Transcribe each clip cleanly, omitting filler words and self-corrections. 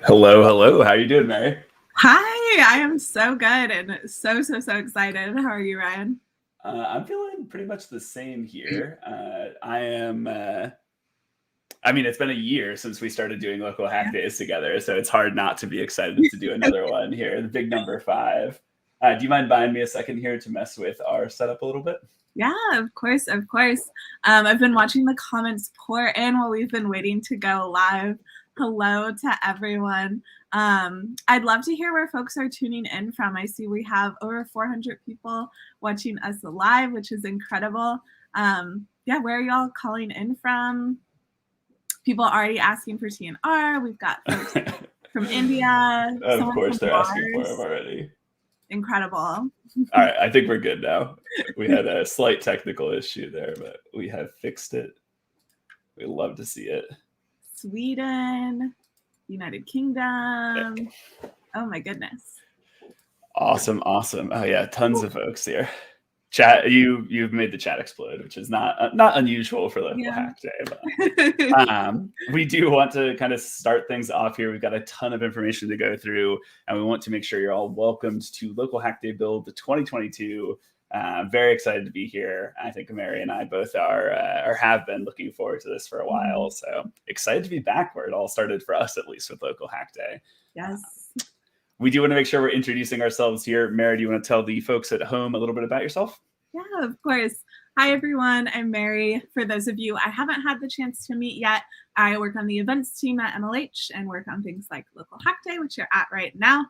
Hello, hello. How you doing, Mary? Hi, I am so good and so excited. How are you, Ryan? I'm feeling pretty much the same here. I am. I mean, it's been a year since we started doing local hack days together, so it's hard not to be excited to do another one here. The big number five. Do you mind buying me a second here to mess with our setup a little bit? Yeah, of course, of course. I've been watching the comments pour in while we've been waiting to go live. Hello to everyone. I'd love to hear where folks are tuning in from. I see we have over 400 people watching us live, which is incredible. Yeah, where are y'all calling in from? People are already asking for TNR. We've got folks from India, Of someone course, from they're asking for him Mars. already. Incredible. All right, I think we're good now. We had a slight technical issue there, but we have fixed it. We love to see it. Sweden, United Kingdom. Oh my goodness. Awesome, awesome. Oh yeah, tons of folks here. Chat, you've made the chat explode, which is not unusual for local Yeah. hack day. But we do want to kind of start things off here. We've got a ton of information to go through, and we want to make sure you're all welcomed to Local Hack Day Build 2022. Very excited to be here. I think Mary and I both are or have been looking forward to this for a while. So excited to be back where it all started for us, at least with Local Hack Day. Yes. We do want to make sure we're introducing ourselves here. Mary, do you want to tell the folks at home a little bit about yourself? Yeah, of course. Hi, everyone. I'm Mary. For those of you I haven't had the chance to meet yet, I work on the events team at MLH and work on things like Local Hack Day, which you're at right now.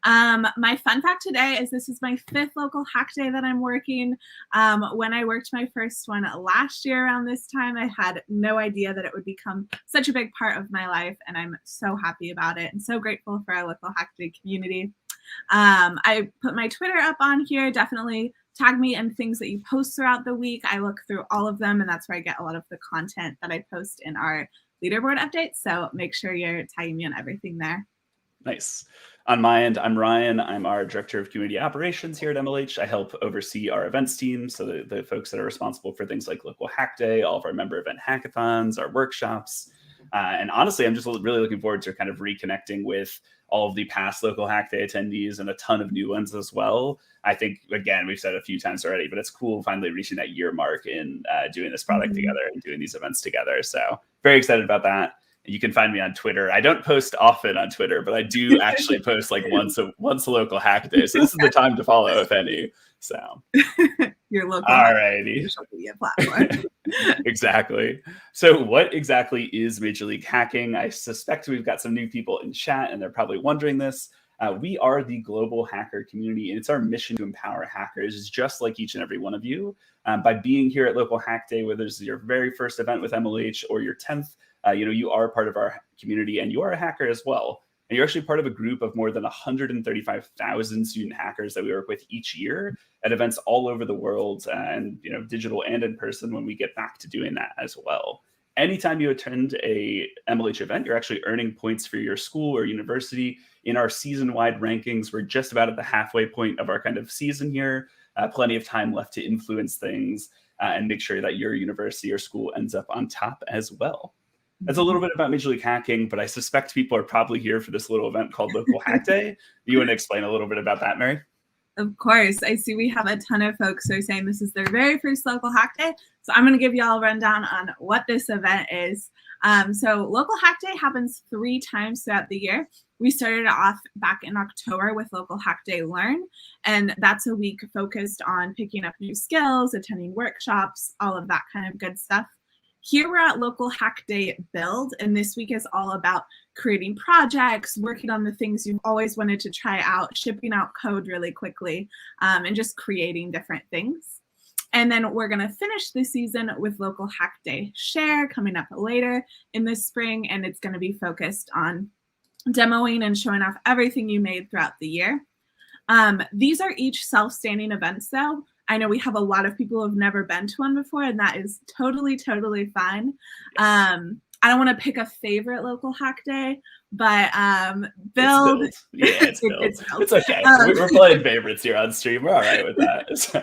My fun fact today is this is my 5th Local Hack Day that I'm working. When I worked my first one last year around this time, I had no idea that it would become such a big part of my life, and I'm so happy about it and so grateful for our Local Hack Day community. I put my Twitter up on here. Definitely tag me in things that you post throughout the week. I look through all of them, and that's where I get a lot of the content that I post in our leaderboard updates. So make sure you're tagging me on everything there. Nice. On my end, I'm Ryan. I'm our Director of Community Operations here at MLH. I help oversee our events team, so the folks that are responsible for things like Local Hack Day, all of our member event hackathons, our workshops. And honestly, I'm just really looking forward to kind of reconnecting with all of the past Local Hack Day attendees and a ton of new ones as well. I think, again, we've said it a few times already, but it's cool finally reaching that year mark in doing this product together and doing these events together. So very excited about that. You can find me on Twitter. I don't post often on Twitter, but I do actually post like once a local hack day. So this is the time to follow, if any. So your local social media platform. Exactly. So what exactly is Major League Hacking? I suspect we've got some new people in chat, and they're probably wondering this. We are the global hacker community, and it's our mission to empower hackers, just like each and every one of you. By being here at Local Hack Day, whether it's your very first event with MLH or your 10th, you are part of our community, and you are a hacker as well. And you're actually part of a group of more than 135,000 student hackers that we work with each year at events all over the world, and digital and in person when we get back to doing that as well. Anytime you attend a MLH event, you're actually earning points for your school or university. In our season-wide rankings, we're just about at the halfway point of our kind of season here. Plenty of time left to influence things and make sure that your university or school ends up on top as well. That's a little bit about Major League Hacking, but I suspect people are probably here for this little event called Local Hack Day. Do you want to explain a little bit about that, Mary? Of course. I see we have a ton of folks who are saying this is their very first Local Hack Day. So I'm going to give you all a rundown on what this event is. So Local Hack Day happens 3 times throughout the year. We started off back in October with Local Hack Day Learn, and that's a week focused on picking up new skills, attending workshops, all of that kind of good stuff. Here we're at Local Hack Day Build, and this week is all about creating projects, working on the things you've always wanted to try out, shipping out code really quickly, and just creating different things. And then we're going to finish the season with Local Hack Day Share coming up later in the spring, and it's going to be focused on demoing and showing off everything you made throughout the year. These are each self-standing events, though. I know we have a lot of people who have never been to one before, and that is totally fine. I don't want to pick a favorite Local Hack Day. but Build. Build, Yeah, it's Build. it's Build. It's okay. We're playing favorites here on stream. We're all right with that. So.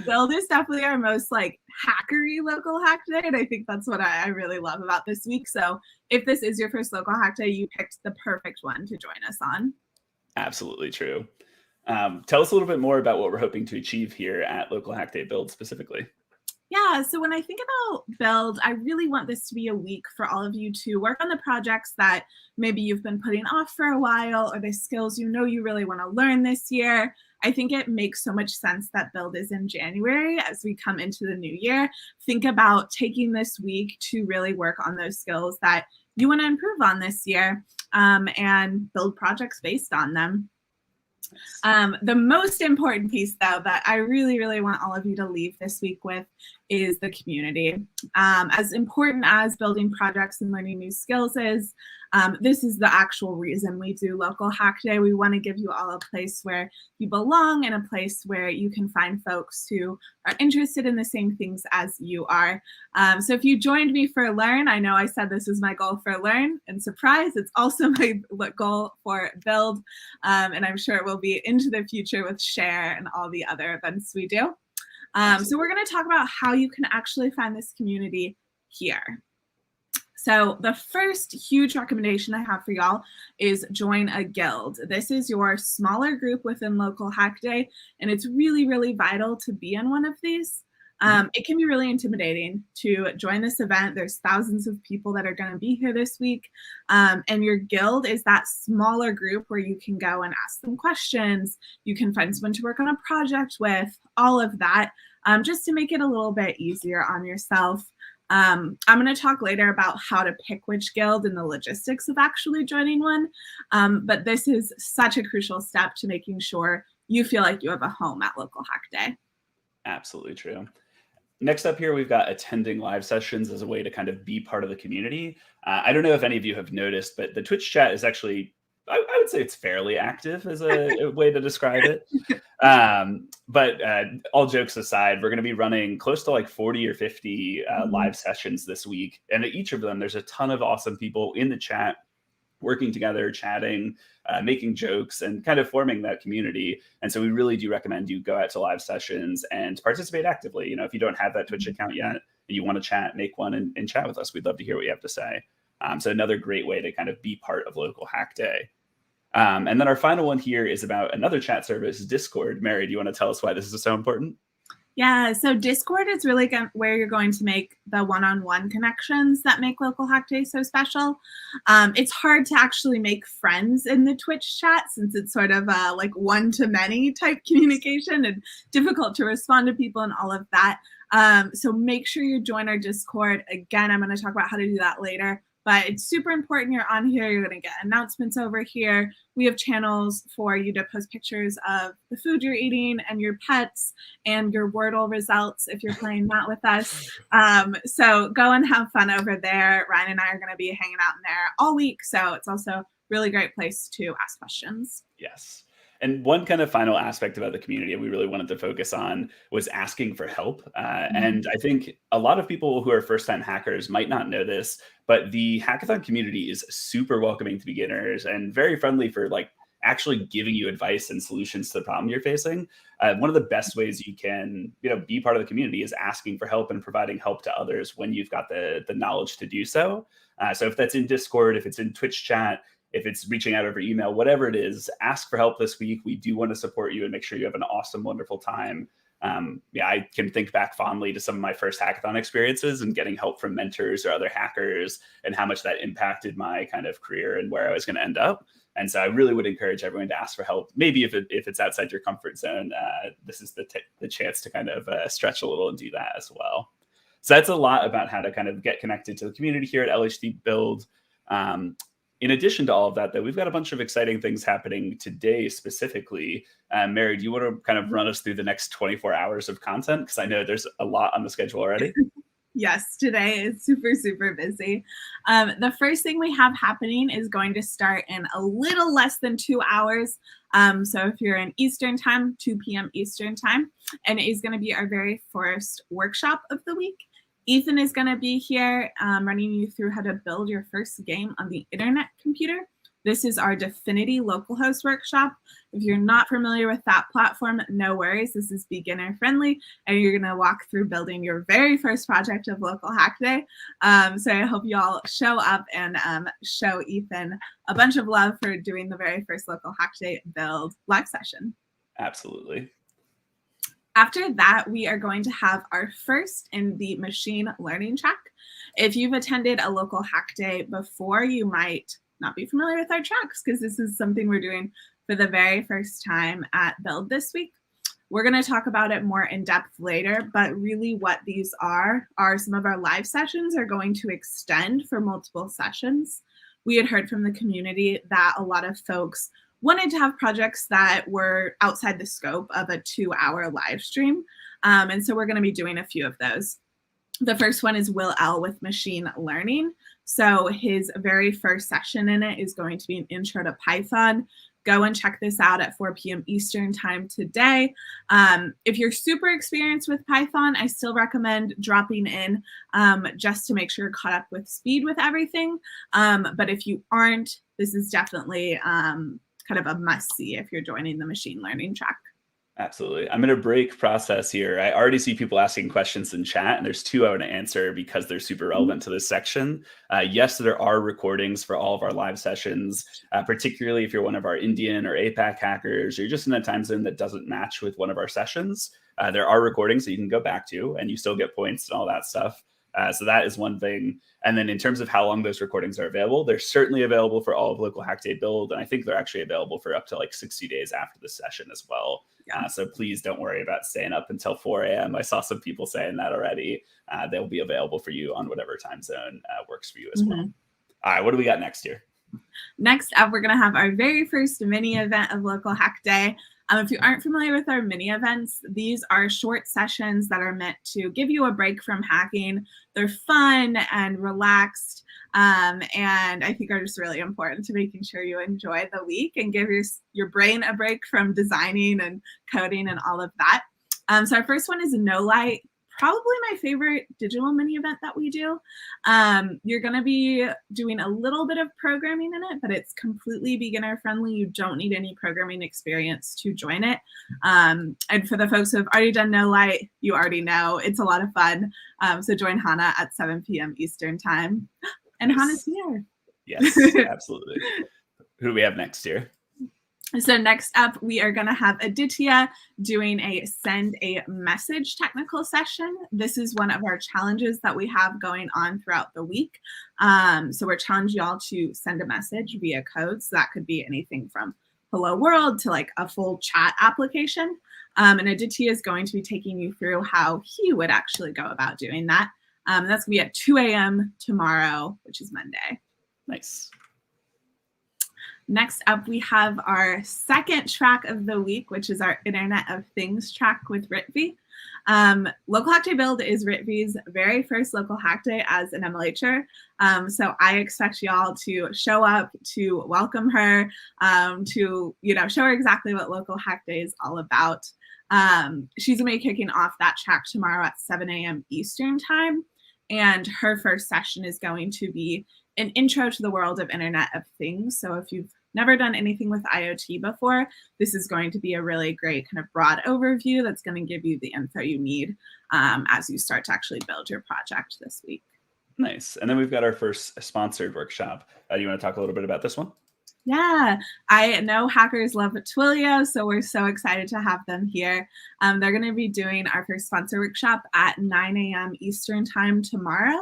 Build is definitely our most like hackery local hack day, and I think that's what I really love about this week. So if this is your first local hack day, you picked the perfect one to join us on. Absolutely true. Tell us a little bit more about what we're hoping to achieve here at Local Hack Day Build specifically. Yeah, so when I think about Build, I really want this to be a week for all of you to work on the projects that maybe you've been putting off for a while, or the skills you know you really want to learn this year. I think it makes so much sense that Build is in January as we come into the new year. Think about taking this week to really work on those skills that you want to improve on this year, and build projects based on them. The most important piece, though, that I really, really want all of you to leave this week with is the community. As important as building projects and learning new skills is, this is the actual reason we do Local Hack Day. We want to give you all a place where you belong and a place where you can find folks who are interested in the same things as you are. So if you joined me for Learn, I know I said this is my goal for Learn, and surprise, it's also my goal for Build. And I'm sure it will be into the future with Share and all the other events we do. So we're going to talk about how you can actually find this community here. So the first huge recommendation I have for y'all is join a guild. This is your smaller group within Local Hack Day, and it's really, really vital to be in one of these. It can be really intimidating to join this event. There's thousands of people that are going to be here this week, and your guild is that smaller group where you can go and ask them questions. You can find someone to work on a project with, all of that, just to make it a little bit easier on yourself. I'm going to talk later about how to pick which guild and the logistics of actually joining one. But this is such a crucial step to making sure you feel like you have a home at Local Hack Day. Absolutely true. Next up here, we've got attending live sessions as a way to kind of be part of the community. I don't know if any of you have noticed, but the Twitch chat is actually, I would say it's fairly active as a way to describe it. But all jokes aside, we're going to be running close to like 40 or 50 live sessions this week. And at each of them, there's a ton of awesome people in the chat working together, chatting, making jokes, and kind of forming that community. And so we really do recommend you go out to live sessions and participate actively. You know, if you don't have that Twitch account yet and you want to chat, make one and chat with us. We'd love to hear what you have to say. So another great way to kind of be part of Local Hack Day. And then our final one here is about another chat service, Discord. Mary, do you want to tell us why this is so important? Yeah, so Discord is really where you're going to make the one-on-one connections that make Local Hack Day so special. It's hard to actually make friends in the Twitch chat since it's sort of like one-to-many type communication and difficult to respond to people and all of that. So make sure you join our Discord. Again, I'm going to talk about how to do that later. But it's super important you're on here. You're going to get announcements over here. We have channels for you to post pictures of the food you're eating and your pets and your Wordle results if you're playing that with us. So go and have fun over there. Ryan and I are going to be hanging out in there all week. So it's also a really great place to ask questions. Yes. And one kind of final aspect about the community we really wanted to focus on was asking for help. And I think a lot of people who are first-time hackers might not know this, but the hackathon community is super welcoming to beginners and very friendly for like actually giving you advice and solutions to the problem you're facing. One of the best ways you can, be part of the community is asking for help and providing help to others when you've got the knowledge to do so. So if that's in Discord, if it's in Twitch chat, if it's reaching out over email, whatever it is, ask for help this week. We do want to support you and make sure you have an awesome, wonderful time. I can think back fondly to some of my first hackathon experiences and getting help from mentors or other hackers and how much that impacted my kind of career and where I was going to end up. And so I really would encourage everyone to ask for help. Maybe if it's outside your comfort zone, this is the chance to kind of stretch a little and do that as well. So that's a lot about how to kind of get connected to the community here at LHD Build. In addition to all of that, though, we've got a bunch of exciting things happening today specifically. Mary, do you want to kind of run us through the next 24 hours of content? Because I know there's a lot on the schedule already. Yes, today is super, super busy. The first thing we have happening is going to start in a little less than 2 hours. So if you're in Eastern time, 2 p.m. Eastern time, and it is going to be our very first workshop of the week. Ethan is going to be here running you through how to build your first game on the internet computer. This is our Dfinity localhost workshop. If you're not familiar with that platform, no worries. This is beginner friendly, and you're going to walk through building your very first project of Local Hack Day. So I hope you all show up and show Ethan a bunch of love for doing the very first Local Hack Day build live session. Absolutely. After that, we are going to have our first in the machine learning track. If you've attended a Local Hack Day before, you might not be familiar with our tracks because this is something we're doing for the very first time at Build this week. We're going to talk about it more in depth later, but really what these are some of our live sessions are going to extend for multiple sessions. We had heard from the community that a lot of folks wanted to have projects that were outside the scope of a 2-hour live stream. And so we're going to be doing a few of those. The first one is Will L with machine learning. So his very first session in it is going to be an intro to Python. Go and check this out at 4 p.m. Eastern time today. If you're super experienced with Python, I still recommend dropping in just to make sure you're caught up with speed with everything. But if you aren't, this is definitely kind of a must-see if you're joining the machine learning track. Absolutely. I'm going to break process here. I already see people asking questions in chat, and there's 2 I want to answer because they're super relevant to this section. Yes, there are recordings for all of our live sessions, particularly if you're one of our Indian or APAC hackers, or you're just in a time zone that doesn't match with one of our sessions. There are recordings that you can go back to, and you still get points and all that stuff. So that is one thing. And then in terms of how long those recordings are available, they're certainly available for all of Local Hack Day Build. And I think they're actually available for up to like 60 days after the session as well. Yeah. So please don't worry about staying up until 4 a.m. I saw some people saying that already. They'll be available for you on whatever time zone works for you as well. All right, what do we got next here? Next up, we're going to have our very first mini event of Local Hack Day. If you aren't familiar with our mini events, these are short sessions that are meant to give you a break from hacking. They're fun and relaxed, and I think are just really important to making sure you enjoy the week and give your brain a break from designing and coding and all of that. So our first one is No Light. Probably my favorite digital mini event that we do. You're going to be doing a little bit of programming in it, but it's completely beginner friendly. You don't need any programming experience to join it. And for the folks who have already done No Light, you already know it's a lot of fun. So join Hannah at 7 p.m. Eastern time. And nice. Hannah's here. Yes, absolutely. Who do we have next here? So next up, we are going to have Aditya doing a send a message technical session. This is one of our challenges that we have going on throughout the week. So we're challenging y'all to send a message via code. So that could be anything from hello world to like a full chat application. And Aditya is going to be taking you through how he would actually go about doing that. That's going to be at 2 a.m. tomorrow, which is Monday. Nice. Next up, we have our second track of the week, which is our Internet of Things track with Ritvi. Local Hack Day Build is Ritvi's very first Local Hack Day as an MLHer. So I expect y'all to show up, to welcome her, to show her exactly what Local Hack Day is all about. She's going to be kicking off that track tomorrow at 7 a.m. Eastern time. And her first session is going to be an intro to the world of Internet of Things. So if you've never done anything with IoT before, this is going to be a really great kind of broad overview that's going to give you the info you need as you start to actually build your project this week. Nice. And then we've got our first sponsored workshop. Do you want to talk a little bit about this one? Yeah, I know hackers love Twilio, so we're so excited to have them here. They're going to be doing our first sponsor workshop at 9 a.m. Eastern time tomorrow.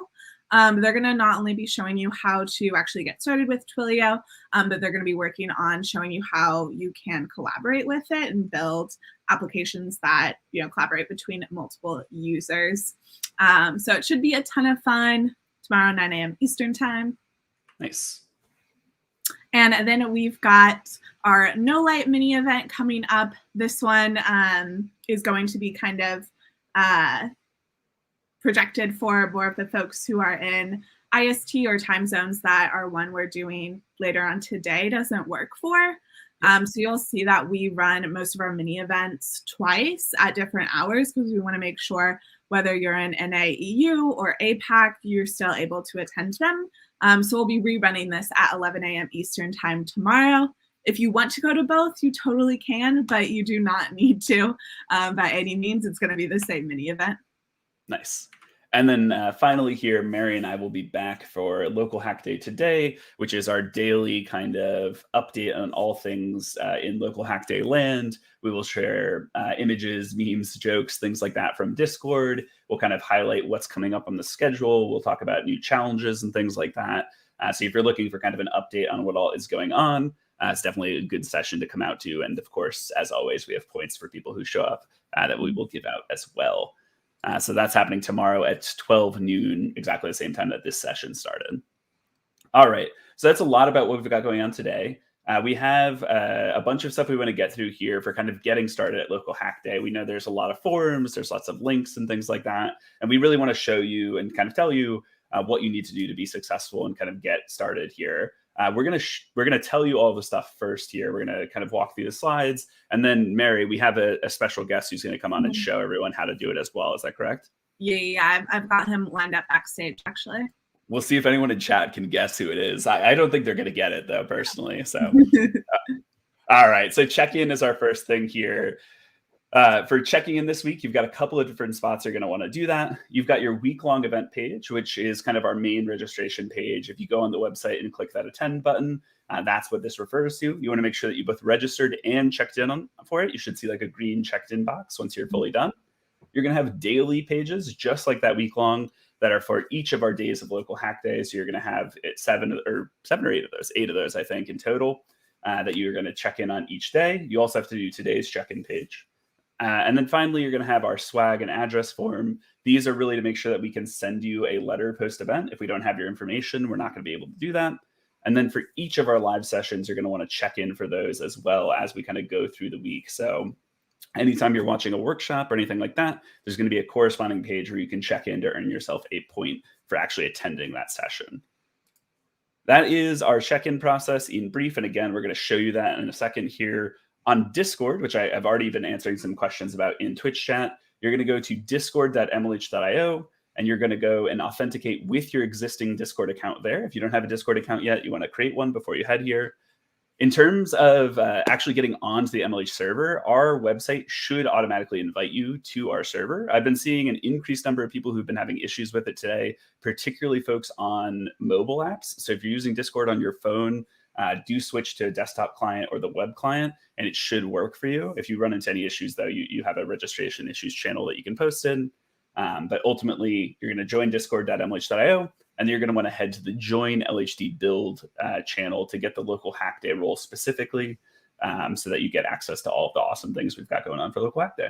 They're going to not only be showing you how to actually get started with Twilio, but they're going to be working on showing you how you can collaborate with it and build applications that collaborate between multiple users. So it should be a ton of fun tomorrow, 9 a.m. Eastern time. Nice. And then we've got our No Light mini event coming up. This one is going to be kind of projected for more of the folks who are in IST or time zones that our one we're doing later on today doesn't work for. So you'll see that we run most of our mini events twice at different hours because we want to make sure whether you're in NAEU or APAC, you're still able to attend them. So we'll be rerunning this at 11 a.m. Eastern time tomorrow. If you want to go to both, you totally can, but you do not need to by any means. It's going to be the same mini event. Nice. And then finally here, Mary and I will be back for Local Hack Day today, which is our daily kind of update on all things in Local Hack Day land. We will share images, memes, jokes, things like that from Discord. We'll kind of highlight what's coming up on the schedule. We'll talk about new challenges and things like that. So if you're looking for kind of an update on what all is going on, it's definitely a good session to come out to. And of course, as always, we have points for people who show up that we will give out as well. So that's happening tomorrow at 12 noon, exactly the same time that this session started. All right, so that's a lot about what we've got going on today. We have a bunch of stuff we want to get through here for kind of getting started at Local Hack Day. We know there's a lot of forums, there's lots of links and things like that. And we really want to show you and kind of tell you what you need to do to be successful and kind of get started here. We're gonna tell you all the stuff first here. We're gonna kind of walk through the slides, and then Mary, we have a special guest who's gonna come on and show everyone how to do it as well. Is that correct? Yeah, I've got him lined up backstage actually. We'll see if anyone in chat can guess who it is. I don't think they're gonna get it though, personally. So, all right. So check-in is our first thing here. For checking in this week, you've got a couple of different spots you're going to want to do that. You've got your week-long event page, which is kind of our main registration page. If you go on the website and click that attend button, that's what this refers to. You want to make sure that you both registered and checked in for it. You should see like a green checked in box once you're fully done. You're going to have daily pages, just like that week-long, that are for each of our days of Local Hack Day. So you're going to have seven or eight of those, I think, in total, that you're going to check in on each day. You also have to do today's check-in page. And then finally, you're going to have our swag and address form. These are really to make sure that we can send you a letter post-event. If we don't have your information, we're not going to be able to do that. And then for each of our live sessions, you're going to want to check in for those as well as we kind of go through the week. So anytime you're watching a workshop or anything like that, there's going to be a corresponding page where you can check in to earn yourself a point for actually attending that session. That is our check-in process in brief. And again, we're going to show you that in a second here. On Discord, which I've already been answering some questions about in Twitch chat, you're going to go to discord.mlh.io, and you're going to go and authenticate with your existing Discord account there. If you don't have a Discord account yet, you want to create one before you head here. In terms of actually getting onto the MLH server, our website should automatically invite you to our server. I've been seeing an increased number of people who've been having issues with it today, particularly folks on mobile apps. So if you're using Discord on your phone, do switch to a desktop client or the web client, and it should work for you. If you run into any issues, though, you have a registration issues channel that you can post in. But ultimately, you're going to join discord.mlh.io, and you're going to want to head to the Join LHD Build channel to get the Local Hack Day role specifically, so that you get access to all of the awesome things we've got going on for Local Hack Day.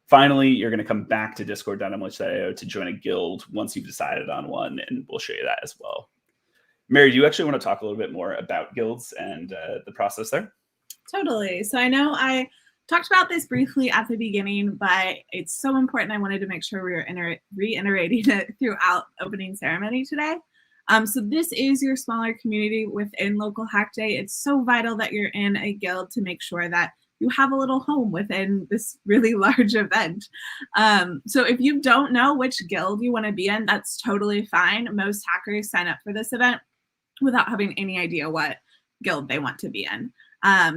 Finally, you're going to come back to discord.mlh.io to join a guild once you've decided on one, and we'll show you that as well. Mary, do you actually want to talk a little bit more about guilds and the process there? Totally. So I know I talked about this briefly at the beginning, but it's so important. I wanted to make sure we were reiterating it throughout opening ceremony today. So this is your smaller community within Local Hack Day. It's so vital that you're in a guild to make sure that you have a little home within this really large event. So if you don't know which guild you want to be in, that's totally fine. Most hackers sign up for this event without having any idea what guild they want to be in.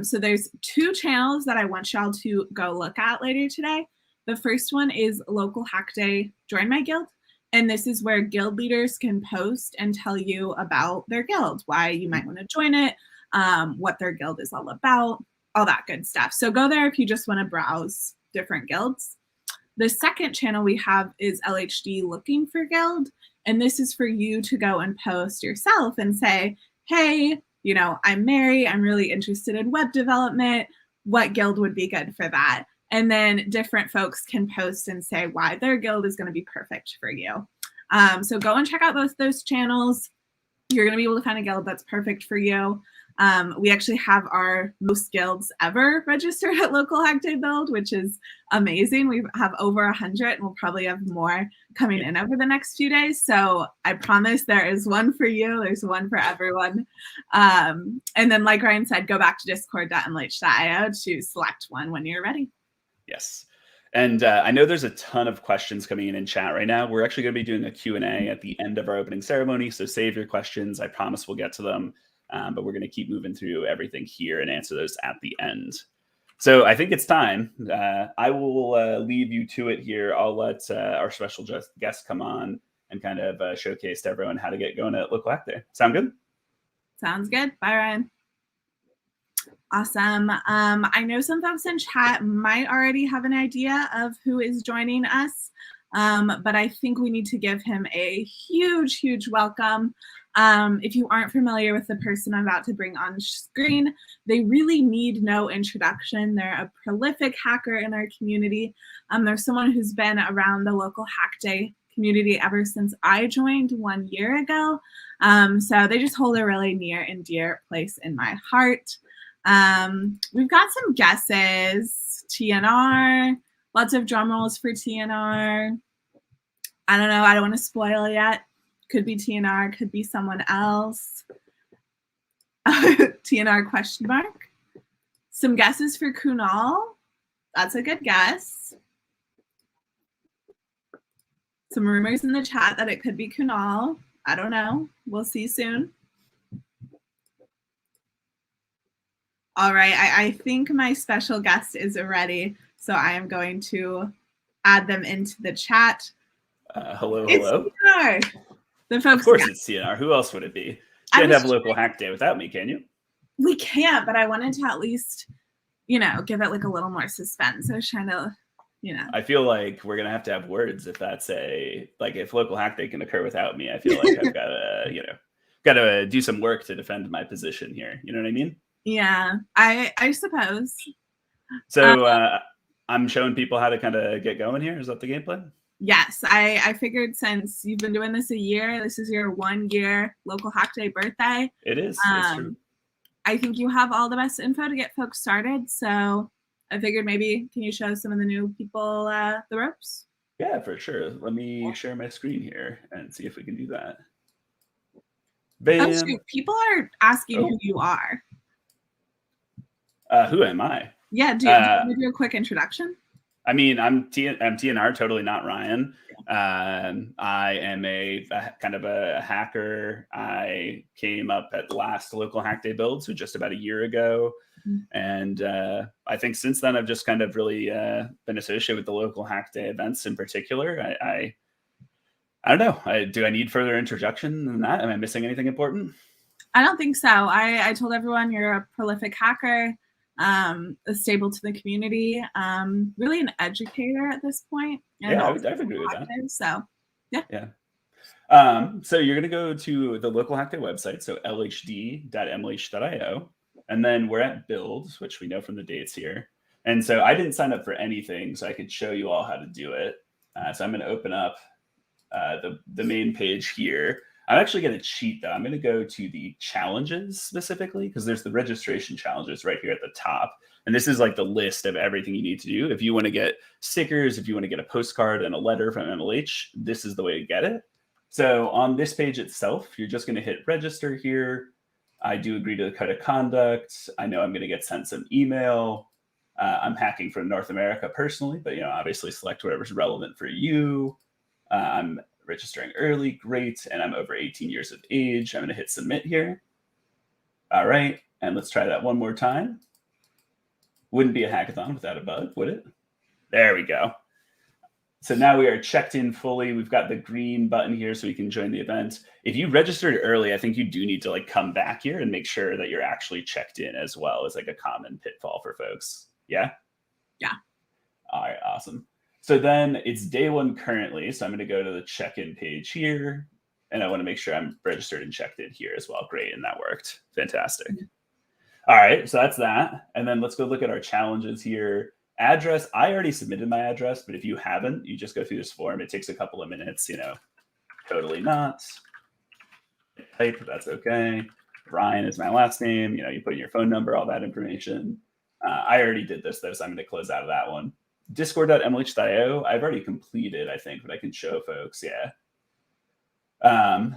So there's two channels that I want y'all to go look at later today. The first one is Local Hack Day Join My Guild. And this is where guild leaders can post and tell you about their guild, why you might want to join it, what their guild is all about, all that good stuff. So go there if you just want to browse different guilds. The second channel we have is LHD Looking for Guild. And this is for you to go and post yourself and say, hey, you know, I'm Mary. I'm really interested in web development. What guild would be good for that? And then different folks can post and say why their guild is going to be perfect for you. So go and check out both those channels. You're going to be able to find a guild that's perfect for you. We actually have our most guilds ever registered at Local Hack Day Build, which is amazing. We have over 100, and we'll probably have more coming in over the next few days. So I promise there is one for you. There's one for everyone. And then, like Ryan said, go back to discord.mlh.io to select one when you're ready. Yes. And I know there's a ton of questions coming in chat right now. We're actually going to be doing a Q&A at the end of our opening ceremony, so save your questions. I promise we'll get to them, but we're going to keep moving through everything here and answer those at the end. So I think it's time. I will leave you to it here. I'll let our special guest come on and kind of showcase to everyone how to get going at Local Hack Day. Sound good? Sounds good. Bye, Ryan. Awesome. I know some folks in chat might already have an idea of who is joining us, but I think we need to give him a huge, huge welcome. If you aren't familiar with the person I'm about to bring on screen, they really need no introduction. They're a prolific hacker in our community. They're someone who's been around the Local Hack Day community ever since I joined 1 year ago. So they just hold a really near and dear place in my heart. We've got some guesses. TNR, lots of drum rolls for TNR. I don't know. I don't want to spoil yet. Could be TNR, could be someone else. TNR question mark. Some guesses for Kunal. That's a good guess. Some rumors in the chat that it could be Kunal. I don't know. We'll see soon. All right, I think my special guest is ready, so I am going to add them into the chat. Hello. TNR. The folks. Of course it's TNR. Who else would it be? You can't have a Local Hack Day without me, can you? We can't, but I wanted to at least, give it like a little more suspense. I was trying to, I feel like we're gonna have to have words if that's if Local Hack Day can occur without me. I feel like I've got to do some work to defend my position here. You know what I mean? Yeah, I suppose. So I'm showing people how to kind of get going here. Is that the game plan? Yes, I figured since you've been doing this a year, this is your 1 year Local Hack Day birthday. It is. It's true. I think you have all the best info to get folks started. So I figured maybe can you show some of the new people the ropes? Yeah, for sure. Let me share my screen here and see if we can do that. Bam. Oh, shoot. People are asking who you are. Who am I? Yeah, do you want to do a quick introduction? I mean, I'm TNR, totally not Ryan. I am a kind of a hacker. I came up at last Local Hack Day build, so just about a year ago. And I think since then, I've just kind of really been associated with the Local Hack Day events in particular. I don't know. Do I need further introduction than that? Am I missing anything important? I don't think so. I told everyone you're a prolific hacker. Stable to the community, really an educator at this point. Yeah, I would agree with that. So, yeah. Yeah. So you're going to go to the Local Hack Day website, so lhd.mlh.io, and then we're at builds, which we know from the dates here. And so I didn't sign up for anything, so I could show you all how to do it. So I'm going to open up the main page here. I'm actually going to cheat, though. I'm going to go to the challenges specifically because there's the registration challenges right here at the top. And this is like the list of everything you need to do. If you want to get stickers, if you want to get a postcard and a letter from MLH, this is the way to get it. So on this page itself, you're just going to hit register here. I do agree to the code of conduct. I know I'm going to get sent some email. I'm hacking from North America personally, but obviously select whatever's relevant for you. I'm registering early, great, and I'm over 18 years of age. I'm going to hit submit here. All right, and let's try that one more time. Wouldn't be a hackathon without a bug, would it? There we go. So now we are checked in fully. We've got the green button here so we can join the event. If you registered early, I think you do need to come back here and make sure that you're actually checked in as well as a common pitfall for folks. Yeah? Yeah. All right, awesome. So then it's day one currently. So I'm going to go to the check-in page here. And I want to make sure I'm registered and checked in here as well. Great. And that worked. Fantastic. All right. So that's that. And then let's go look at our challenges here. Address. I already submitted my address, but if you haven't, you just go through this form. It takes a couple of minutes, totally not. Type. That's okay. Ryan is my last name. You put in your phone number, all that information. I already did this though, so I'm going to close out of that one. Discord.mlh.io, I've already completed, I think, but I can show folks, yeah.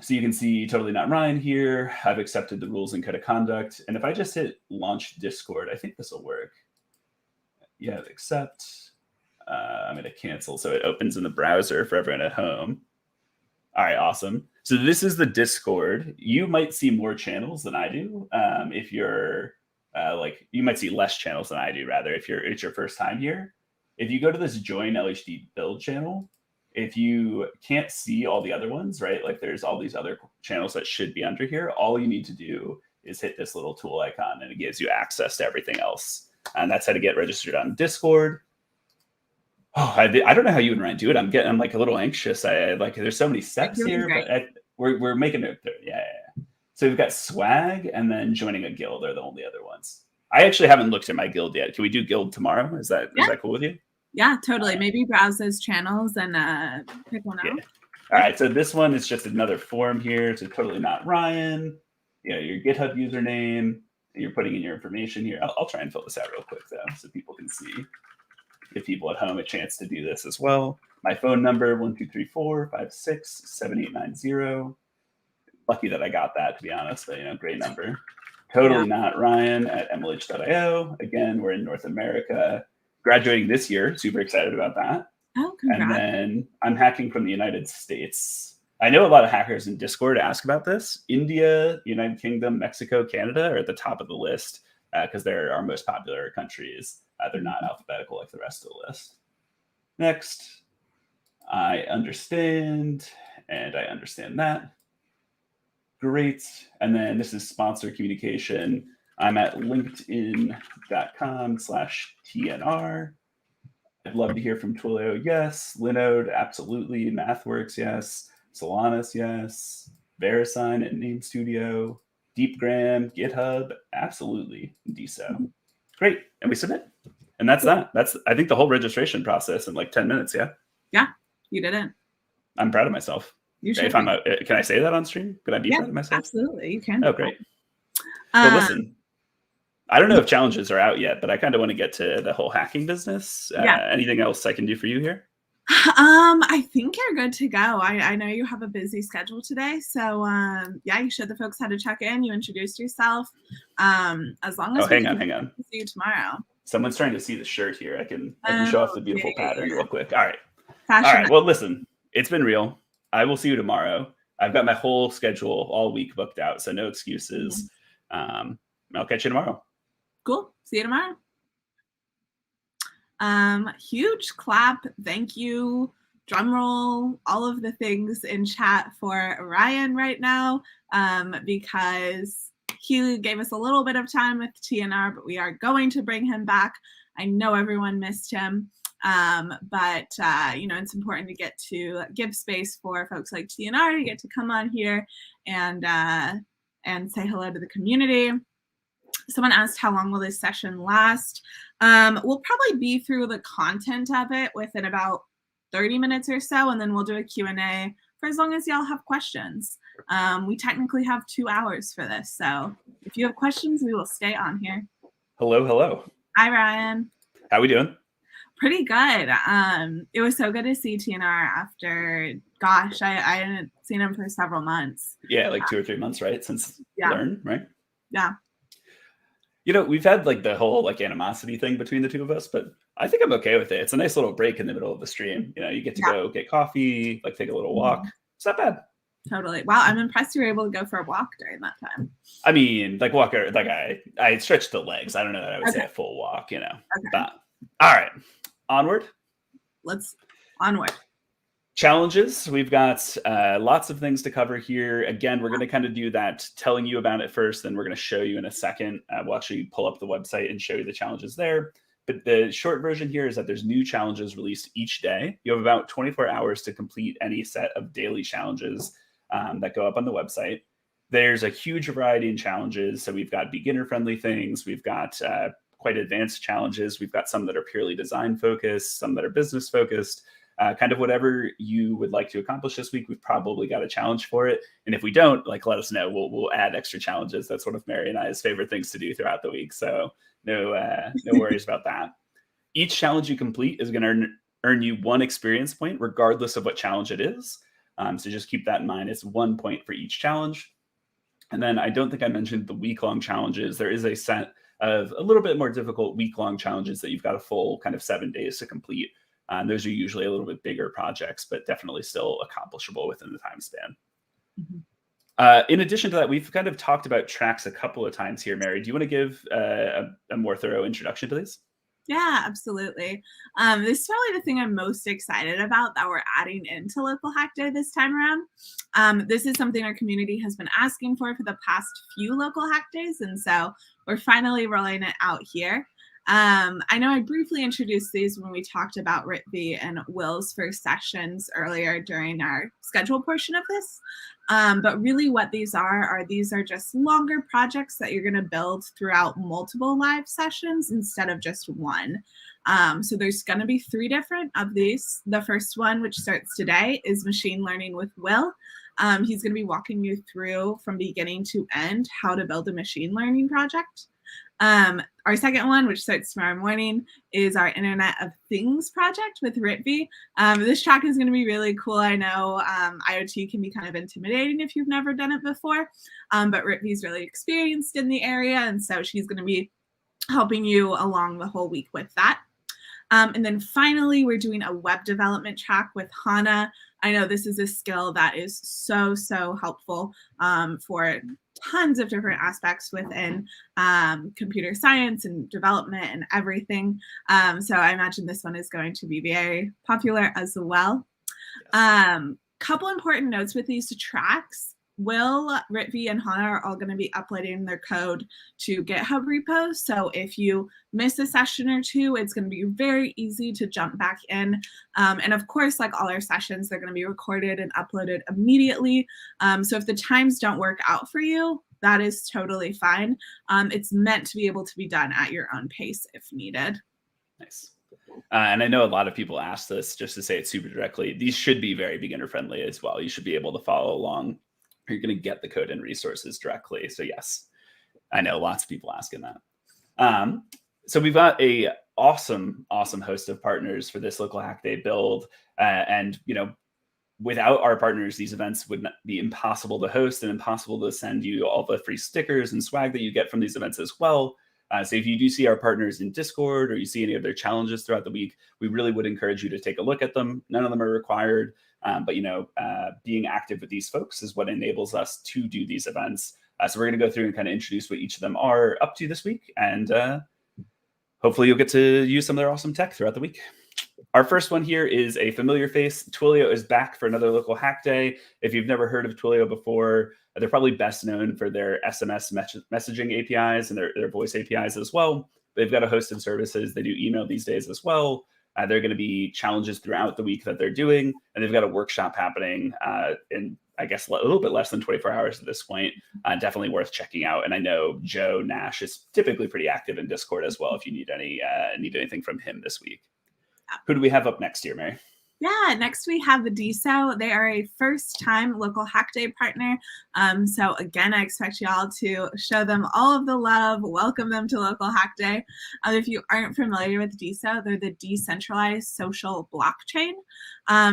So you can see totally not Ryan here. I've accepted the rules and code of conduct. And if I just hit launch Discord, I think this will work. Yeah, accept. I'm going to cancel so it opens in the browser for everyone at home. All right, awesome. So this is the Discord. You might see more channels than I do. If you're you might see less channels than I do, rather, if it's your first time here. If you go to this Join LHD Build channel, if you can't see all the other ones, right? Like there's all these other channels that should be under here. All you need to do is hit this little tool icon and it gives you access to everything else. And that's how to get registered on Discord. Oh, I don't know how you and Ryan do it. I'm like a little anxious. I like there's so many steps here, but we're making it through. Yeah. So we've got swag and then joining a guild are the only other ones. I actually haven't looked at my guild yet. Can we do guild tomorrow? Is that cool with you? Yeah, totally. Maybe browse those channels and pick one out. Yeah. All right. So this one is just another form here. So totally not Ryan. You know, your GitHub username. You're putting in your information here. I'll try and fill this out real quick though, so people can see. Give people at home a chance to do this as well. My phone number, 1-2-3-4-5-6-7-8-9-0. Lucky that I got that, to be honest, but great number. Totally not Ryan at MLH.io. Again, we're in North America. Graduating this year, super excited about that. Oh, congrats. And then I'm hacking from the United States. I know a lot of hackers in Discord ask about this. India, United Kingdom, Mexico, Canada are at the top of the list because they're our most popular countries. They're not alphabetical like the rest of the list. Next, I understand, and I understand that. Great. And then this is sponsor communication. I'm at linkedin.com/TNR. I'd love to hear from Twilio. Yes. Linode, absolutely. MathWorks, yes. Solanus, yes. VeriSign and Name Studio. DeepGram, GitHub, absolutely. DSO. Great. And we submit. And that's that. That's, I think, the whole registration process in like 10 minutes. Yeah. Yeah, you did it. I'm proud of myself. You should. Can I say that on stream? Could I be proud of myself? Absolutely. You can. Oh, great. Well, listen, I don't know if challenges are out yet, but I kind of want to get to the whole hacking business. Anything else I can do for you here? I think you're good to go. I know you have a busy schedule today, so you showed the folks how to check in. You introduced yourself. As long as hang on. See you tomorrow. Someone's trying to see the shirt here. I can show off the beautiful pattern real quick. All right. Fashion. All right. Well, listen, it's been real. I will see you tomorrow. I've got my whole schedule all week booked out, so no excuses. I'll catch you tomorrow. Cool. See you tomorrow. Huge clap. Thank you. Drum roll. All of the things in chat for Ryan right now, because he gave us a little bit of time with TNR, but we are going to bring him back. I know everyone missed him. But it's important to get to give space for folks like TNR to get to come on here and say hello to the community. Someone asked, how long will this session last? We'll probably be through the content of it within about 30 minutes or so, and then we'll do a Q&A for as long as y'all have questions. We technically have 2 hours for this, so if you have questions, we will stay on here. Hello. Hi, Ryan. How we doing? Pretty good. It was so good to see TNR after, gosh, I hadn't seen him for several months. Yeah, like 2 or 3 months, right? Since Learn, right? Yeah. We've had like the whole like animosity thing between the two of us, but I think I'm okay with it. It's a nice little break in the middle of the stream. You get to go get coffee, like take a little walk. It's not bad. Totally. Wow, I'm impressed you were able to go for a walk during that time. I mean, like walker, like I stretched the legs. I don't know that I would say a full walk, Okay. But all right. Onward. Let's onward. Challenges. We've got lots of things to cover here. Again, we're going to kind of do that, telling you about it first, then we're going to show you in a second. We'll actually pull up the website and show you the challenges there. But the short version here is that there's new challenges released each day. You have about 24 hours to complete any set of daily challenges that go up on the website. There's a huge variety in challenges. So we've got beginner-friendly things. We've got quite advanced challenges. We've got some that are purely design focused, some that are business focused. Kind of whatever you would like to accomplish this week, we've probably got a challenge for it. And if we don't, let us know. We'll add extra challenges. That's one of Mary and I's favorite things to do throughout the week. So no worries about that. Each challenge you complete is going to earn you 1 experience point, regardless of what challenge it is. So just keep that in mind. It's 1 point for each challenge. And then I don't think I mentioned the week-long challenges. There is a set of a little bit more difficult week-long challenges that you've got a full kind of 7 days to complete. Those are usually a little bit bigger projects, but definitely still accomplishable within the time span. In addition to that, we've kind of talked about tracks a couple of times here, Mary. Do you want to give a more thorough introduction to these? Yeah, absolutely. This is probably the thing I'm most excited about that we're adding into Local Hack Day this time around. This is something our community has been asking for the past few Local Hack Days, and so we're finally rolling it out here. I know I briefly introduced these when we talked about Ritvi and Will's first sessions earlier during our schedule portion of this. But really what these are just longer projects that you're going to build throughout multiple live sessions instead of just one. So there's going to be 3 different of these. The first one, which starts today, is Machine Learning with Will. He's going to be walking you through from beginning to end how to build a machine learning project. Our second one, which starts tomorrow morning, is our Internet of Things project with Ritvi. This track is going to be really cool. I know IoT can be kind of intimidating if you've never done it before, but Ritvi's really experienced in the area, and so she's going to be helping you along the whole week with that. And then finally, we're doing a web development track with Hannah. I know this is a skill that is so helpful for tons of different aspects within computer science and development and everything. So I imagine this one is going to be very popular as well. Couple important notes with these tracks. Will, Ritvi, and Hannah are all going to be uploading their code to GitHub repos. So if you miss a session or two, it's going to be very easy to jump back in. And of course, like all our sessions, they're going to be recorded and uploaded immediately. So if the times don't work out for you, that is totally fine. It's meant to be able to be done at your own pace if needed. Nice. And I know a lot of people ask this, just to say it super directly. These should be very beginner friendly as well. You should be able to follow along. You're going to get the code and resources directly. So yes, I know lots of people asking that. So we've got a awesome host of partners for this Local Hack Day build. And, without our partners, these events would be impossible to host and impossible to send you all the free stickers and swag that you get from these events as well. So if you do see our partners in Discord or you see any of their challenges throughout the week, we really would encourage you to take a look at them. None of them are required, but being active with these folks is what enables us to do these events. So we're going to go through and kind of introduce what each of them are up to this week, and hopefully you'll get to use some of their awesome tech throughout the week. Our first one here is a familiar face. Twilio is back for another Local Hack Day. If you've never heard of Twilio before, they're probably best known for their SMS messaging APIs and their voice APIs as well. They've got a host of services. They do email these days as well. There are going to be challenges throughout the week that they're doing, and they've got a workshop happening in, I guess, a little bit less than 24 hours at this point. Definitely worth checking out. And I know Joe Nash is typically pretty active in Discord as well if you need anything from him this week. Who do we have up next here, Mary? Yeah, next we have the DSO. They are a first-time Local Hack Day partner. So again, I expect y'all to show them all of the love, welcome them to Local Hack Day. If you aren't familiar with DSO, they're the Decentralized Social Blockchain.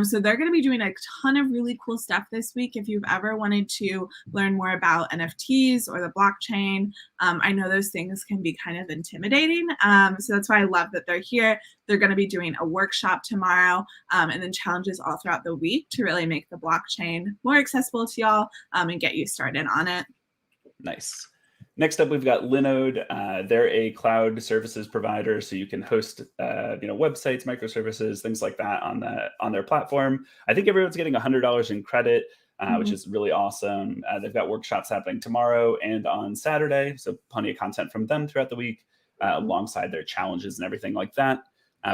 So they're going to be doing a ton of really cool stuff this week. If you've ever wanted to learn more about NFTs or the blockchain, I know those things can be kind of intimidating. So that's why I love that they're here. They're going to be doing a workshop tomorrow and then challenges all throughout the week to really make the blockchain more accessible to y'all and get you started on it. Nice. Next up, we've got Linode. They're a cloud services provider, so you can host, websites, microservices, things like that on their platform. I think everyone's getting $100 in credit, which is really awesome. They've got workshops happening tomorrow and on Saturday, so plenty of content from them throughout the week, alongside their challenges and everything like that.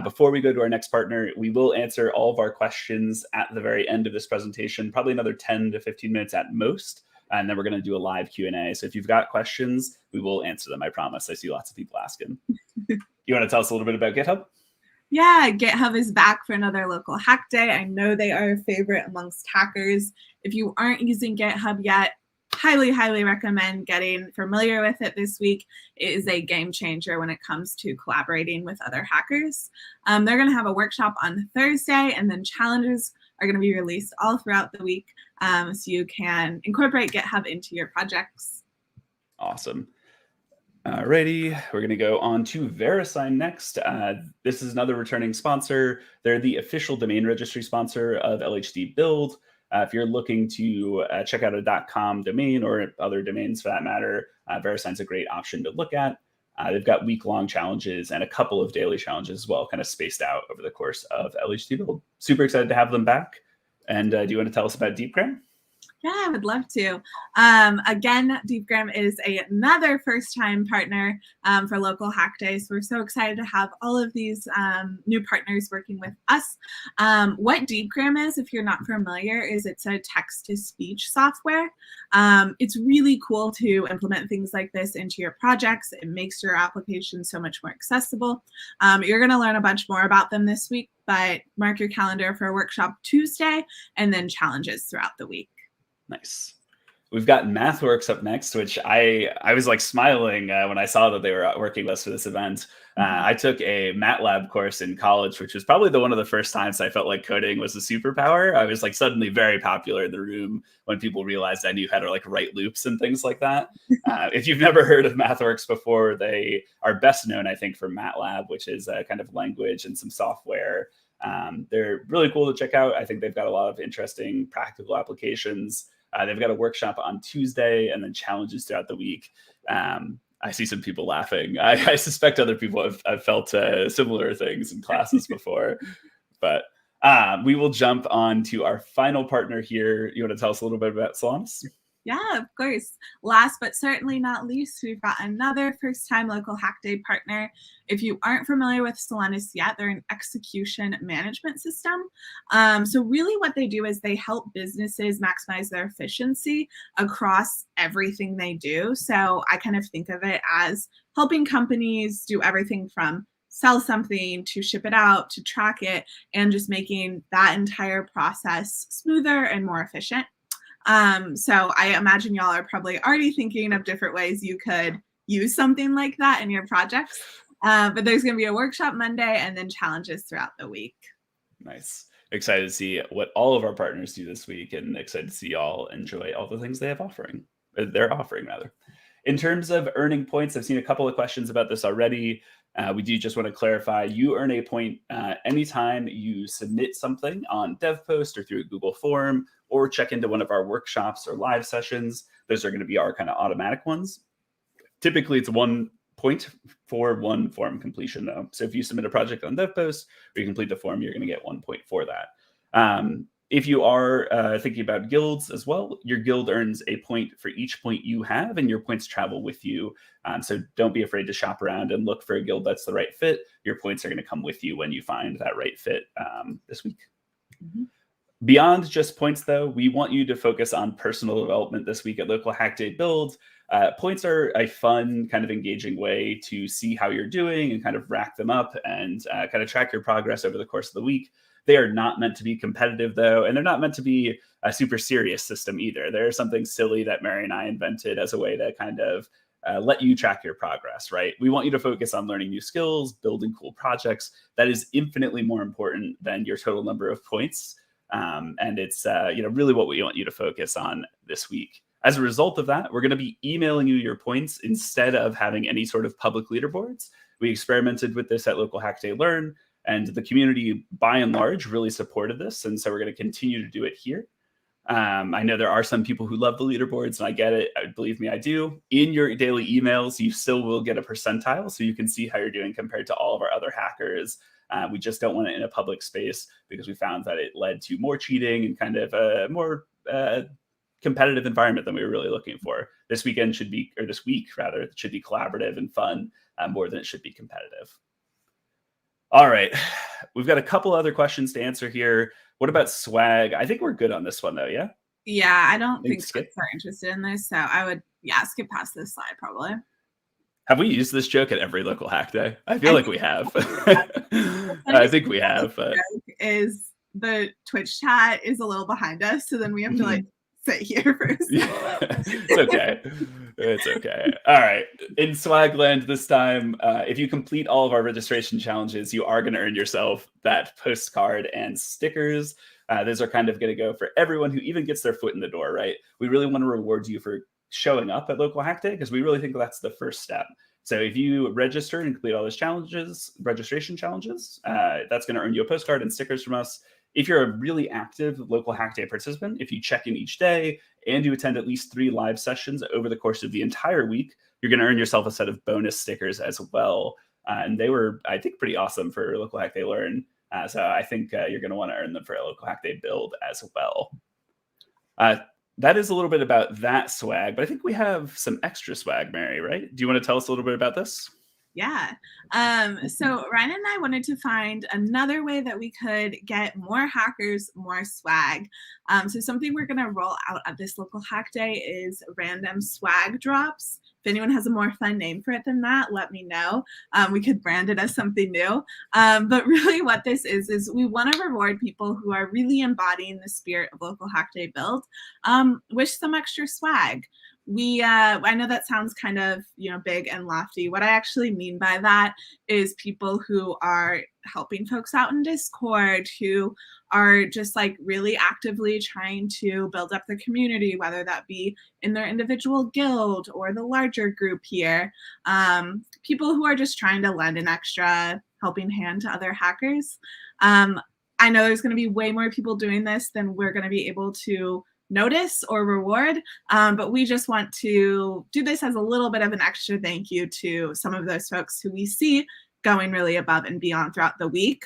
Before we go to our next partner, we will answer all of our questions at the very end of this presentation, probably another 10 to 15 minutes at most. And then we're going to do a live Q&A. So if you've got questions, we will answer them, I promise. I see lots of people asking. You want to tell us a little bit about GitHub? Yeah, GitHub is back for another Local Hack Day. I know they are a favorite amongst hackers. If you aren't using GitHub yet, highly recommend getting familiar with it this week. It is a game changer when it comes to collaborating with other hackers. They're going to have a workshop on Thursday, and then challenges are going to be released all throughout the week, so you can incorporate GitHub into your projects. Awesome. Alrighty, we're going to go on to VeriSign next. This is another returning sponsor. They're the official domain registry sponsor of LHD Build. If you're looking to check out a .com domain or other domains for that matter, VeriSign's a great option to look at. They've got week-long challenges and a couple of daily challenges as well, kind of spaced out over the course of LHD Build. Super excited to have them back. And do you want to tell us about DeepGram? Yeah, I would love to. Again, DeepGram is another first-time partner for Local Hack Day. So we're so excited to have all of these new partners working with us. What DeepGram is, if you're not familiar, is it's a text-to-speech software. It's really cool to implement things like this into your projects. It makes your application so much more accessible. You're going to learn a bunch more about them this week, but mark your calendar for a workshop Tuesday and then challenges throughout the week. Nice. We've got MathWorks up next, which I was like smiling when I saw that they were working with us for this event. I took a MATLAB course in college, which was probably one of the first times I felt like coding was a superpower. I was like suddenly very popular in the room when people realized I knew how to like write loops and things like that. If you've never heard of MathWorks before, they are best known, I think, for MATLAB, which is a kind of language and some software. They're really cool to check out. I think they've got a lot of interesting practical applications. They've got a workshop on Tuesday and then challenges throughout the week. I see some people laughing. I suspect other people have felt similar things in classes before. But we will jump on to our final partner here. You want to tell us a little bit about Solanas? Yeah, of course. Last but certainly not least, we've got another first-time Local Hack Day partner. If you aren't familiar with Solanas yet, they're an execution management system. So really what they do is they help businesses maximize their efficiency across everything they do. So I kind of think of it as helping companies do everything from sell something to ship it out to track it and just making that entire process smoother and more efficient. So I imagine y'all are probably already thinking of different ways you could use something like that in your projects. But there's going to be a workshop Monday and then challenges throughout the week. Nice. Excited to see what all of our partners do this week and excited to see y'all enjoy all the things they're offering. In terms of earning points, I've seen a couple of questions about this already. We do just want to clarify, you earn a point anytime you submit something on DevPost or through a Google form or check into one of our workshops or live sessions. Those are going to be our kind of automatic ones. Typically, it's 1 point for one form completion, though. So if you submit a project on DevPost or you complete the form, you're going to get 1 point for that. If you are thinking about guilds as well, your guild earns a point for each point you have, and your points travel with you. So don't be afraid to shop around and look for a guild that's the right fit. Your points are going to come with you when you find that right fit this week. Mm-hmm. Beyond just points, though, we want you to focus on personal development this week at Local Hack Day Build. Points are a fun, kind of engaging way to see how you're doing and kind of rack them up and kind of track your progress over the course of the week. They are not meant to be competitive, though, and they're not meant to be a super serious system either. There's something silly that Mary and I invented as a way to kind of let you track your progress, right? We want you to focus on learning new skills, building cool projects. That is infinitely more important than your total number of points. And it's really what we want you to focus on this week. As a result of that, we're going to be emailing you your points instead of having any sort of public leaderboards. We experimented with this at Local Hack Day Learn, and the community, by and large, really supported this. And so we're going to continue to do it here. I know there are some people who love the leaderboards, and I get it. Believe me, I do. In your daily emails, you still will get a percentile, so you can see how you're doing compared to all of our other hackers. We just don't want it in a public space because we found that it led to more cheating and kind of a more competitive environment than we were really looking for. This week should be collaborative and fun more than it should be competitive. All right, we've got a couple other questions to answer here. What about swag? I think we're good on this one, though, yeah? Yeah, I don't think folks are interested in this, so I would, skip past this slide probably. Have we used this joke at every Local Hack Day? I feel like we have. I think we have. But is the Twitch chat is a little behind us, so then we have to sit here for a second. It's okay. It's okay. All right. In Swagland this time, if you complete all of our registration challenges, you are going to earn yourself that postcard and stickers. Those are kind of going to go for everyone who even gets their foot in the door, right? We really want to reward you for showing up at Local Hack Day because we really think that's the first step So if you register and complete all those registration challenges, that's going to earn you a postcard and stickers from us. If you're a really active local Hack Day participant, if you check in each day and you attend at least 3 live sessions over the course of the entire week, you're going to earn yourself a set of bonus stickers as well. And they were, I think, pretty awesome for local Hack Day Learn. So I think you're going to want to earn them for a local Hack Day build as well. That is a little bit about that swag, but I think we have some extra swag, Mary, right? Do you want to tell us a little bit about this? Yeah. So Ryan and I wanted to find another way that we could get more hackers, more swag. So something we're going to roll out at this local Hack Day is random swag drops. If anyone has a more fun name for it than that, let me know. We could brand it as something new. But really what this is we want to reward people who are really embodying the spirit of local Hack Day build with some extra swag. I know that sounds kind of, big and lofty. What I actually mean by that is people who are helping folks out in Discord, who are just like really actively trying to build up the community, whether that be in their individual guild or the larger group here. People who are just trying to lend an extra helping hand to other hackers. I know there's going to be way more people doing this than we're going to be able to notice or reward, but we just want to do this as a little bit of an extra thank you to some of those folks who we see going really above and beyond throughout the week.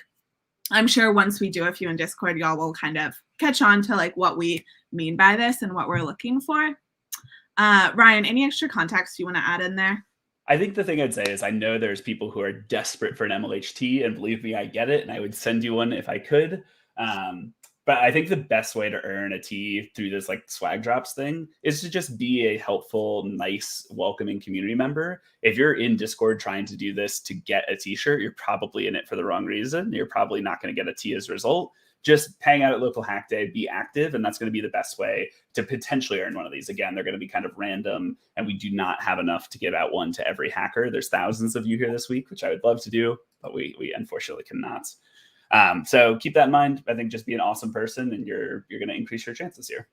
I'm sure once we do a few in Discord, y'all will kind of catch on to like what we mean by this and what we're looking for. Ryan, any extra context you want to add in there? I think the thing I'd say is I know there's people who are desperate for an MLHT, and believe me, I get it, and I would send you one if I could. But I think the best way to earn a T through this like swag drops thing is to just be a helpful, nice, welcoming community member. If you're in Discord trying to do this to get a t-shirt, you're probably in it for the wrong reason. You're probably not going to get a T as a result. Just hang out at local Hack Day, be active, and that's going to be the best way to potentially earn one of these. Again, they're going to be kind of random, and we do not have enough to give out one to every hacker. There's thousands of you here this week, which I would love to do, but we unfortunately cannot. So keep that in mind. I think just be an awesome person and you're going to increase your chances here.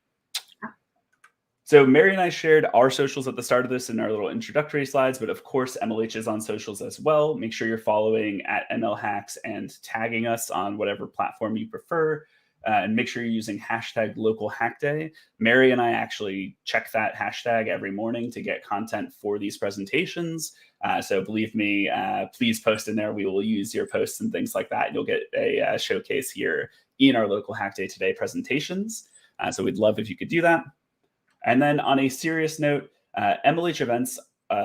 So Mary and I shared our socials at the start of this in our little introductory slides, but of course MLH is on socials as well. Make sure you're following at MLHacks and tagging us on whatever platform you prefer. And make sure you're using hashtag local hack day. Mary and I actually check that hashtag every morning to get content for these presentations. So believe me, please post in there. We will use your posts and things like that. You'll get a showcase here in our local Hack Day Today presentations. So we'd love if you could do that. And then on a serious note, MLH events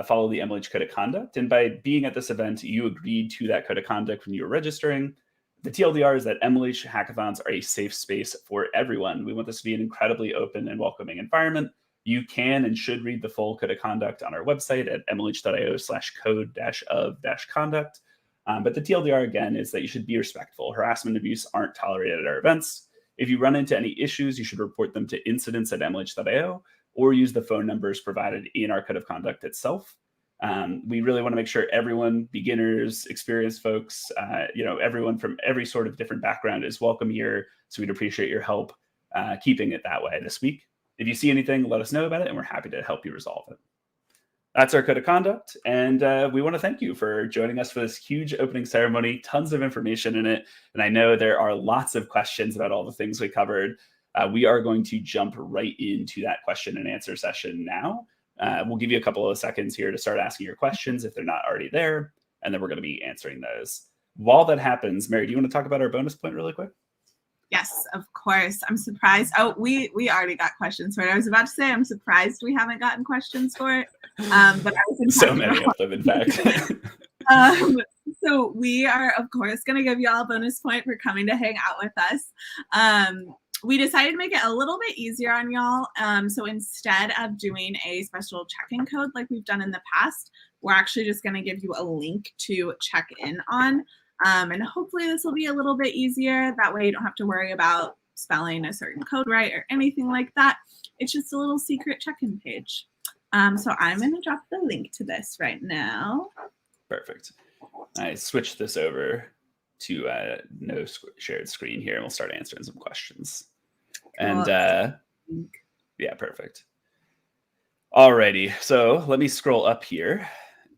follow the MLH Code of Conduct. And by being at this event, you agreed to that Code of Conduct when you were registering. The TLDR is that MLH hackathons are a safe space for everyone. We want this to be an incredibly open and welcoming environment. You can and should read the full Code of Conduct on our website at mlh.io/code-of-conduct. But the TLDR, again, is that you should be respectful. Harassment and abuse aren't tolerated at our events. If you run into any issues, you should report them to incidents@mlh.io or use the phone numbers provided in our Code of Conduct itself. We really want to make sure everyone, beginners, experienced folks, everyone from every sort of different background is welcome here. So we'd appreciate your help keeping it that way this week. If you see anything, let us know about it, and we're happy to help you resolve it. That's our Code of Conduct, and we want to thank you for joining us for this huge opening ceremony, tons of information in it, and I know there are lots of questions about all the things we covered. We are going to jump right into that question and answer session now. We'll give you a couple of seconds here to start asking your questions if they're not already there, and then we're going to be answering those. While that happens, Mary, do you want to talk about our bonus point really quick? Yes, of course. I'm surprised. Oh, we already got questions for it. I was about to say I'm surprised we haven't gotten questions for it. But I was so many of them, in fact. So we are, of course, going to give you all a bonus point for coming to hang out with us. We decided to make it a little bit easier on y'all. So instead of doing a special check-in code like we've done in the past, we're actually just going to give you a link to check in on. And hopefully this will be a little bit easier. That way you don't have to worry about spelling a certain code right or anything like that. It's just a little secret check-in page. So I'm going to drop the link to this right now. Perfect. I switched this over to no shared screen here, and we'll start answering some questions. Cool. And yeah, perfect. Alrighty, so let me scroll up here.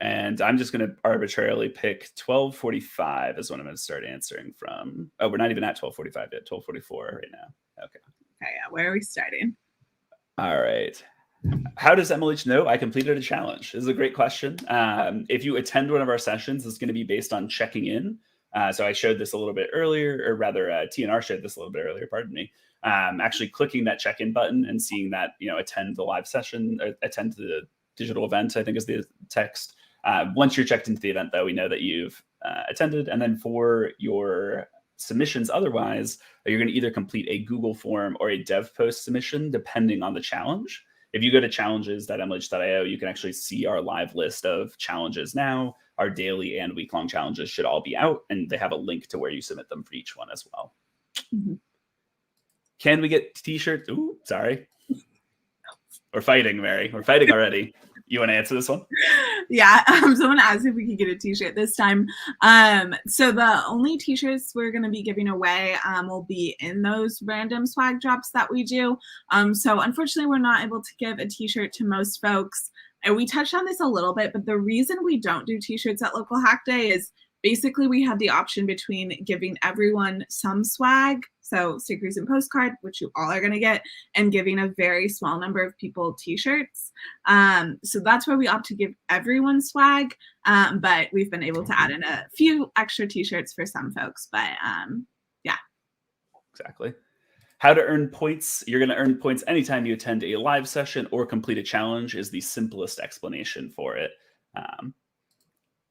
And I'm just going to arbitrarily pick 12:45 is when I'm going to start answering from. Oh, we're not even at 12:45 yet. 12:44 right now. Okay. Okay, yeah. Where are we starting? All right. How does MLH know I completed a challenge? This is a great question. If you attend one of our sessions, it's going to be based on checking in. So I showed this a little bit earlier, or rather, TNR showed this a little bit earlier. Pardon me. Actually clicking that check-in button and seeing that attend the live session, attend to the digital event, I think is the text. Once you're checked into the event, though, we know that you've attended. And then for your submissions otherwise, you're going to either complete a Google form or a dev post submission, depending on the challenge. If you go to challenges.mlh.io, you can actually see our live list of challenges now. Our daily and week-long challenges should all be out, and they have a link to where you submit them for each one as well. Mm-hmm. Can we get t-shirts? Ooh, sorry. We're fighting, Mary. We're fighting already. You want to answer this one? Yeah, someone asked if we could get a t-shirt this time. So the only t-shirts we're going to be giving away will be in those random swag drops that we do. So unfortunately, we're not able to give a t-shirt to most folks. And we touched on this a little bit, but the reason we don't do t-shirts at Local Hack Day is basically we have the option between giving everyone some swag, so stickers and postcard, which you all are going to get, and giving a very small number of people t-shirts. So that's why we opt to give everyone swag, but we've been able to add in a few extra t-shirts for some folks, but yeah. Exactly. How to earn points. You're going to earn points anytime you attend a live session or complete a challenge is the simplest explanation for it.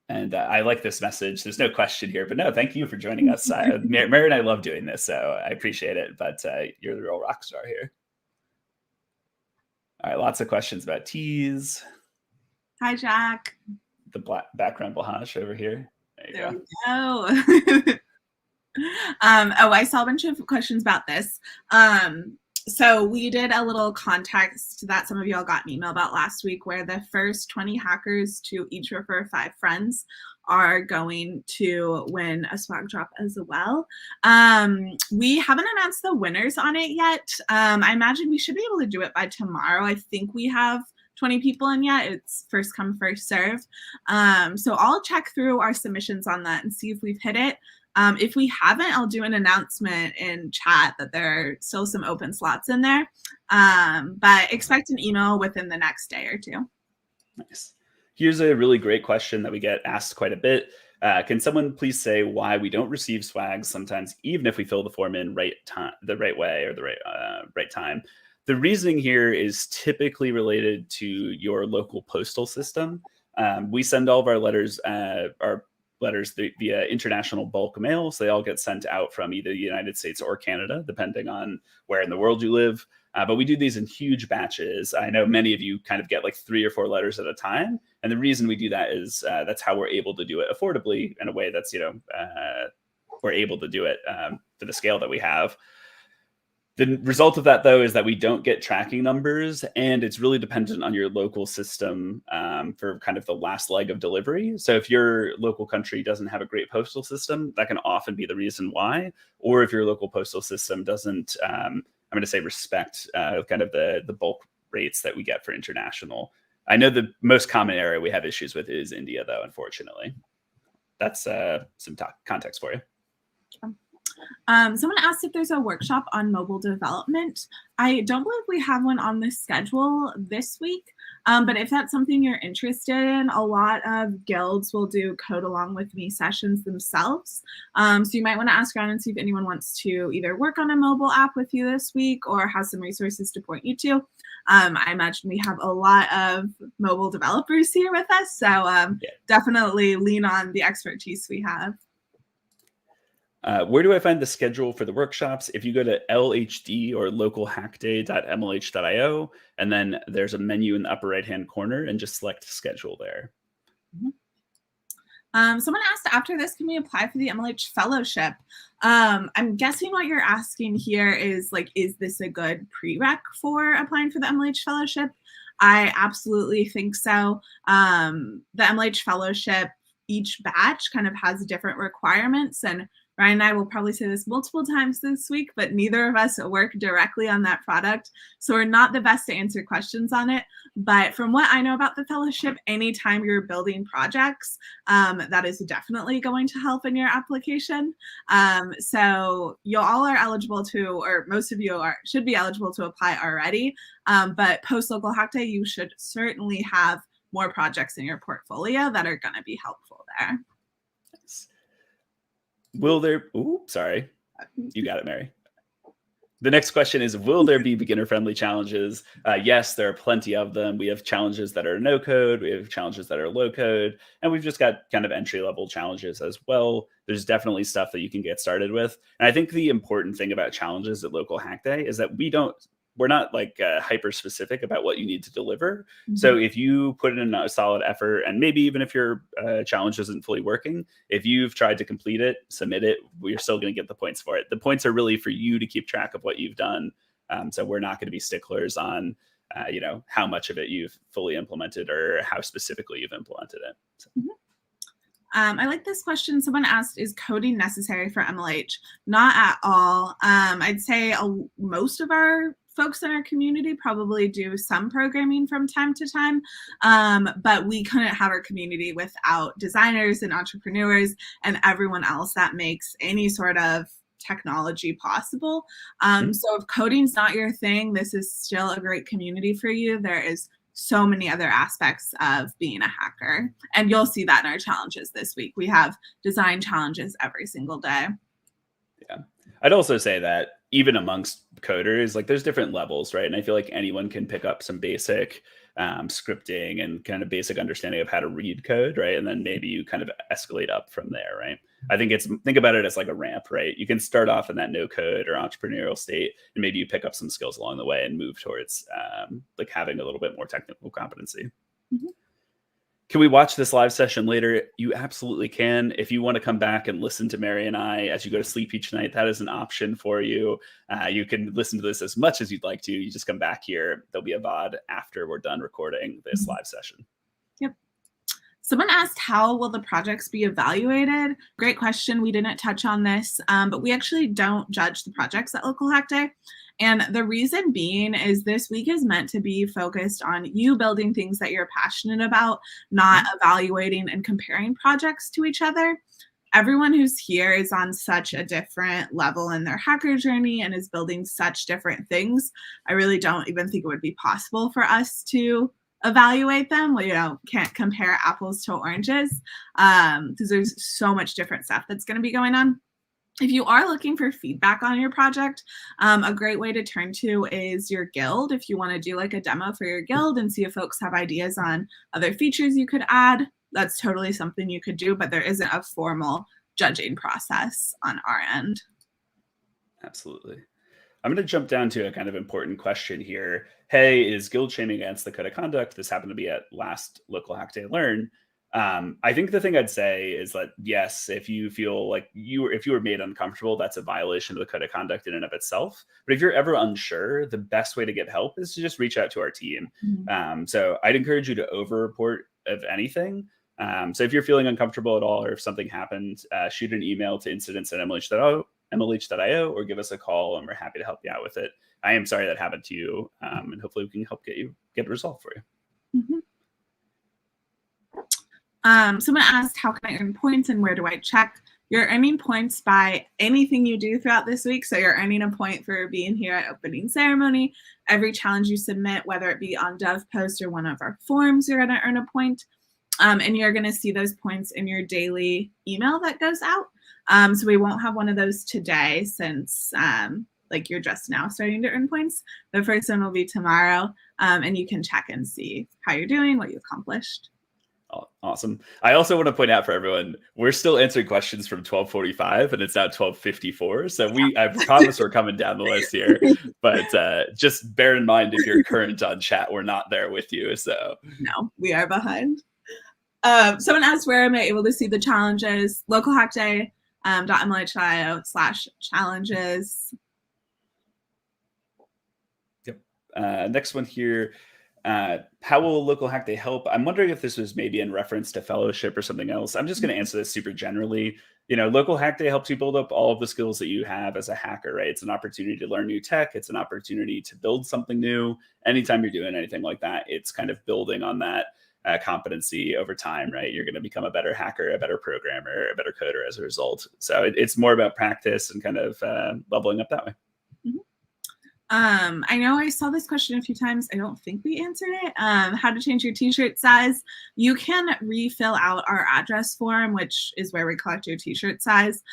And I like this message. There's no question here, but no, thank you for joining us. Mary and I love doing this, so I appreciate it, but you're the real rock star here. All right, lots of questions about teas. Hi, Jack. The black background Bahash over here. There you go. I saw a bunch of questions about this. So we did a little context that some of y'all got an email about last week where the first 20 hackers to each refer 5 friends are going to win a swag drop as well. We haven't announced the winners on it yet. I imagine we should be able to do it by tomorrow. I think we have 20 people in yet. It's first come, first serve. So I'll check through our submissions on that and see if we've hit it. If we haven't, I'll do an announcement in chat that there are still some open slots in there. But expect an email within the next day or two. Nice. Here's a really great question that we get asked quite a bit. Can someone please say why we don't receive swags sometimes, even if we fill the form in the right way or the right time? The reasoning here is typically related to your local postal system. We send all of our letters, via international bulk mail. So they all get sent out from either the United States or Canada, depending on where in the world you live. But we do these in huge batches. I know many of you kind of get like 3 or 4 letters at a time. And the reason we do that is that's how we're able to do it affordably in a way that's, we're able to do it for the scale that we have. The result of that, though, is that we don't get tracking numbers, and it's really dependent on your local system for kind of the last leg of delivery. So if your local country doesn't have a great postal system, that can often be the reason why. Or if your local postal system doesn't, I'm going to say, respect kind of the bulk rates that we get for international. I know the most common area we have issues with is India, though, unfortunately. That's some context for you. Someone asked if there's a workshop on mobile development. I don't believe we have one on the schedule this week, but if that's something you're interested in, a lot of guilds will do code along with me sessions themselves. So you might want to ask around and see if anyone wants to either work on a mobile app with you this week or has some resources to point you to. I imagine we have a lot of mobile developers here with us, so definitely lean on the expertise we have. Where do I find the schedule for the workshops? If you go to LHD or localhackday.mlh.io, and then there's a menu in the upper right-hand corner, and just select schedule there. Someone asked after this, can we apply for the MLH fellowship? I'm guessing what you're asking here is like, is this a good prereq for applying for the MLH fellowship? I absolutely think so. The MLH fellowship, each batch kind of has different requirements, and Ryan and I will probably say this multiple times this week, but neither of us work directly on that product. So we're not the best to answer questions on it. But from what I know about the fellowship, anytime you're building projects, that is definitely going to help in your application. So you all are eligible to, or most of you should be eligible to apply already. But post Local Hack Day, you should certainly have more projects in your portfolio that are going to be helpful there. Will there, sorry, you got it, Mary. The next question is, will there be beginner-friendly challenges? Yes, there are plenty of them. We have challenges that are no code, we have challenges that are low code, and we've just got kind of entry-level challenges as well. There's definitely stuff that you can get started with. And I think the important thing about challenges at Local Hack Day is that we're not like hyper specific about what you need to deliver. Mm-hmm. So if you put in a solid effort, and maybe even if your challenge isn't fully working, if you've tried to complete it, submit it, we're still going to get the points for it. The points are really for you to keep track of what you've done. So we're not going to be sticklers on, how much of it you've fully implemented or how specifically you've implemented it. So. Mm-hmm. I like this question. Someone asked, is coding necessary for MLH? Not at all. I'd say most of our folks in our community probably do some programming from time to time, but we couldn't have our community without designers and entrepreneurs and everyone else that makes any sort of technology possible. So if coding's not your thing, this is still a great community for you. There is so many other aspects of being a hacker, and you'll see that in our challenges this week. We have design challenges every single day. Yeah, I'd also say that even amongst coders, like there's different levels, right? And I feel like anyone can pick up some basic scripting and kind of basic understanding of how to read code, right? And then maybe you kind of escalate up from there, right? I think think about it as like a ramp, right? You can start off in that no code or entrepreneurial state, and maybe you pick up some skills along the way and move towards like having a little bit more technical competency. Mm-hmm. Can we watch this live session later? You absolutely can. If you want to come back and listen to Mary and I as you go to sleep each night, that is an option for you. You can listen to this as much as you'd like to. You just come back here. There'll be a VOD after we're done recording this live session. Yep. Someone asked, how will the projects be evaluated? Great question. We didn't touch on this, but we actually don't judge the projects at Local Hack Day. And the reason being is this week is meant to be focused on you building things that you're passionate about, not evaluating and comparing projects to each other. Everyone who's here is on such a different level in their hacker journey and is building such different things. I really don't even think it would be possible for us to evaluate them. We can't compare apples to oranges because there's so much different stuff that's going to be going on. If you are looking for feedback on your project, a great way to turn to is your guild. If you want to do like a demo for your guild and see if folks have ideas on other features you could add, that's totally something you could do, but there isn't a formal judging process on our end. Absolutely. I'm going to jump down to a kind of important question here. Hey, is guild shaming against the code of conduct? This happened to be at last Local Hack Day Learn. I think the thing I'd say is that, yes, if you feel like if you were made uncomfortable, that's a violation of the code of conduct in and of itself. But if you're ever unsure, the best way to get help is to just reach out to our team. Mm-hmm. So I'd encourage you to over-report of anything. So if you're feeling uncomfortable at all, or if something happened, shoot an email to incidents@mlh.io or give us a call, and we're happy to help you out with it. I am sorry that happened to you, and hopefully we can help get it resolved for you. Mm-hmm. Someone asked, how can I earn points and where do I check? You're earning points by anything you do throughout this week. So you're earning a point for being here at opening ceremony. Every challenge you submit, whether it be on DevPost or one of our forums, you're going to earn a point. And you're going to see those points in your daily email that goes out. So we won't have one of those today since you're just now starting to earn points. The first one will be tomorrow. And you can check and see how you're doing, what you accomplished. Awesome. I also want to point out for everyone, we're still answering questions from 12:45 and it's now 12:54. So I promise we're coming down the list here, but just bear in mind, if you're current on chat, we're not there with you. So no, we are behind. Someone asked, where am I able to see the challenges? localhackday.mlh.io/challenges. Yep. Next one here. How will local hack day help? I'm wondering if this was maybe in reference to fellowship or something else. I'm just going to answer this super generally. Local hack day helps you build up all of the skills that you have as a hacker, right? It's an opportunity to learn new tech. It's an opportunity to build something new. Anytime you're doing anything like that, it's kind of building on that competency over time, right? You're going to become a better hacker, a better programmer, a better coder as a result. So it's more about practice and kind of leveling up that way. I know I saw this question a few times. I don't think we answered it. How to change your t-shirt size. You can refill out our address form, which is where we collect your t-shirt size,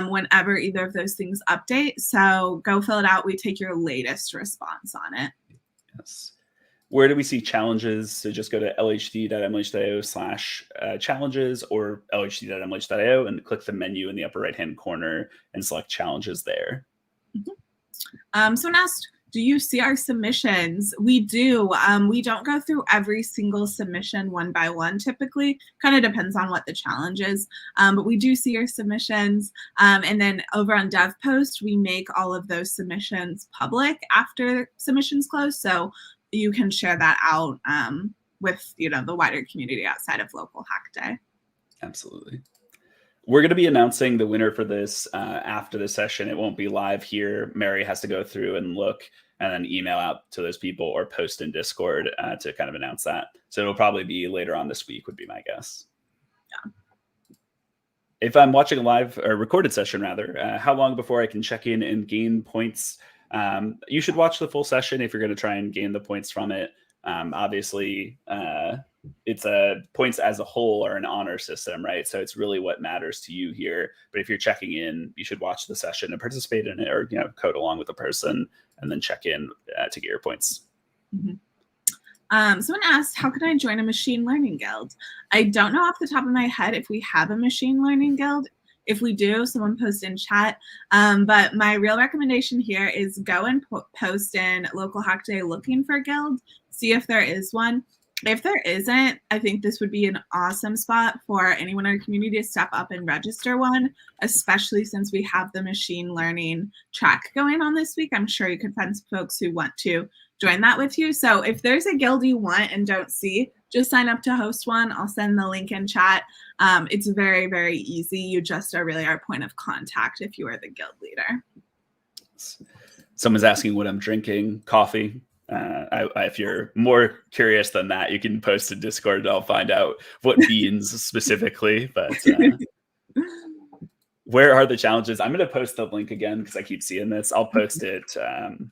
whenever either of those things update. So go fill it out. We take your latest response on it. Yes. Where do we see challenges? So just go to lhd.mlh.io/challenges or lhd.mlh.io and click the menu in the upper right-hand corner and select challenges there. Someone asked, do you see our submissions? We do. We don't go through every single submission one by one typically. Kind of depends on what the challenge is. But we do see your submissions. And then over on DevPost, we make all of those submissions public after submissions close. So you can share that out with the wider community outside of Local Hack Day. Absolutely. We're going to be announcing the winner for this after the session. It won't be live here. Mary has to go through and look and then email out to those people or post in Discord to kind of announce that. So it'll probably be later on this week would be my guess. Yeah. If I'm watching a live or recorded session rather, how long before I can check in and gain points? You should watch the full session if you're going to try and gain the points from it. Obviously, it's points as a whole are an honor system, right? So it's really what matters to you here. But if you're checking in, you should watch the session and participate in it, or code along with the person, and then check in to get your points. Someone asked, how can I join a machine learning guild? I don't know off the top of my head if we have a machine learning guild. If we do, someone post in chat. But my real recommendation here is go and post in Local Hack Day looking for a guild, see if there is one. If there isn't, I think this would be an awesome spot for anyone in our community to step up and register one, especially since we have the machine learning track going on this week. I'm sure you could find some folks who want to join that with you. So if there's a guild you want and don't see, just sign up to host one. I'll send the link in chat. It's very, very easy. You just are really our point of contact if you are the guild leader. Someone's asking what I'm drinking. Coffee. If you're more curious than that, you can post in Discord and I'll find out what beans specifically. But where are the challenges? I'm going to post the link again because I keep seeing this. I'll post it and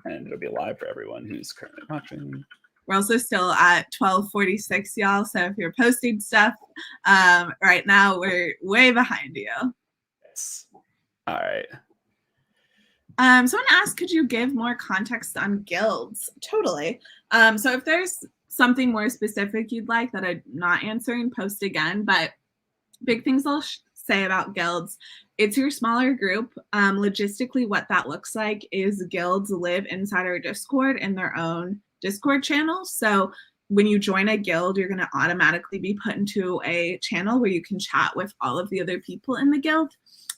it'll be live for everyone who's currently watching. We're also still at 12:46, y'all. So if you're posting stuff right now, we're way behind you. Yes. All right. Someone asked, could you give more context on guilds? Totally. So if there's something more specific you'd like that I'm not answering, post again. But big things I'll say about guilds, it's your smaller group. Logistically, what that looks like is guilds live inside our Discord in their own Discord channel. So when you join a guild, you're going to automatically be put into a channel where you can chat with all of the other people in the guild.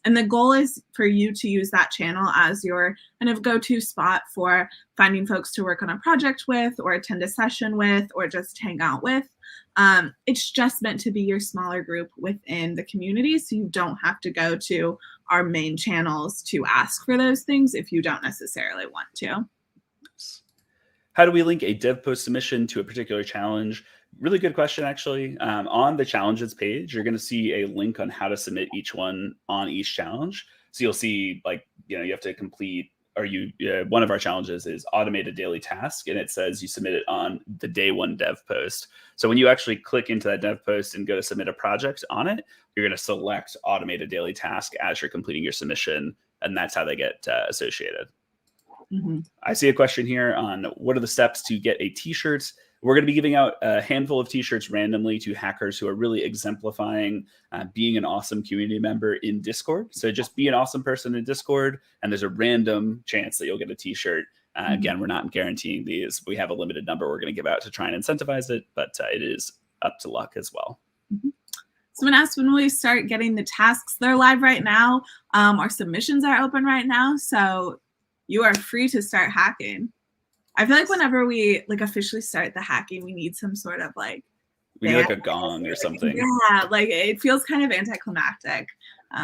And the goal is for you to use that channel as your kind of go-to spot for finding folks to work on a project with or attend a session with or just hang out with. It's just meant to be your smaller group within the community, so you don't have to go to our main channels to ask for those things if you don't necessarily want to. How do we link a dev post submission to a particular challenge? Really good question, actually. On the challenges page, you're going to see a link on how to submit each one on each challenge. So you'll see, you have to complete, or one of our challenges is automate a daily task, and it says you submit it on the day one dev post. So when you actually click into that dev post and go to submit a project on it, you're going to select automate a daily task as you're completing your submission, and that's how they get associated. I see a question here on what are the steps to get a t-shirt. We're going to be giving out a handful of t-shirts randomly to hackers who are really exemplifying being an awesome community member in Discord. So just be an awesome person in Discord, and there's a random chance that you'll get a t-shirt. Again, we're not guaranteeing these. We have a limited number we're going to give out to try and incentivize it, but it is up to luck as well. Someone asked when will we start getting the tasks. They're live right now. Our submissions are open right now, so you are free to start hacking. I feel like whenever we like officially start the hacking, we need some sort of like We need like a gong or something. Yeah, like it feels kind of anticlimactic.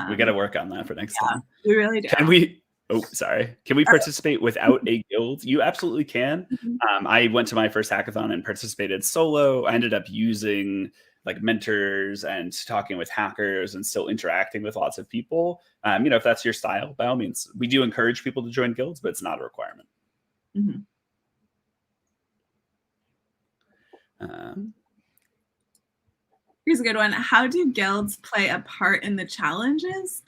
We got to work on that for next time. We really do. Can we? Oh, sorry. Can we participate without a guild? You absolutely can. I went to my first hackathon and participated solo. I ended up using like mentors and talking with hackers and still interacting with lots of people. If that's your style, by all means, we do encourage people to join guilds, but it's not a requirement. Here's a good one. How do guilds play a part in the challenges?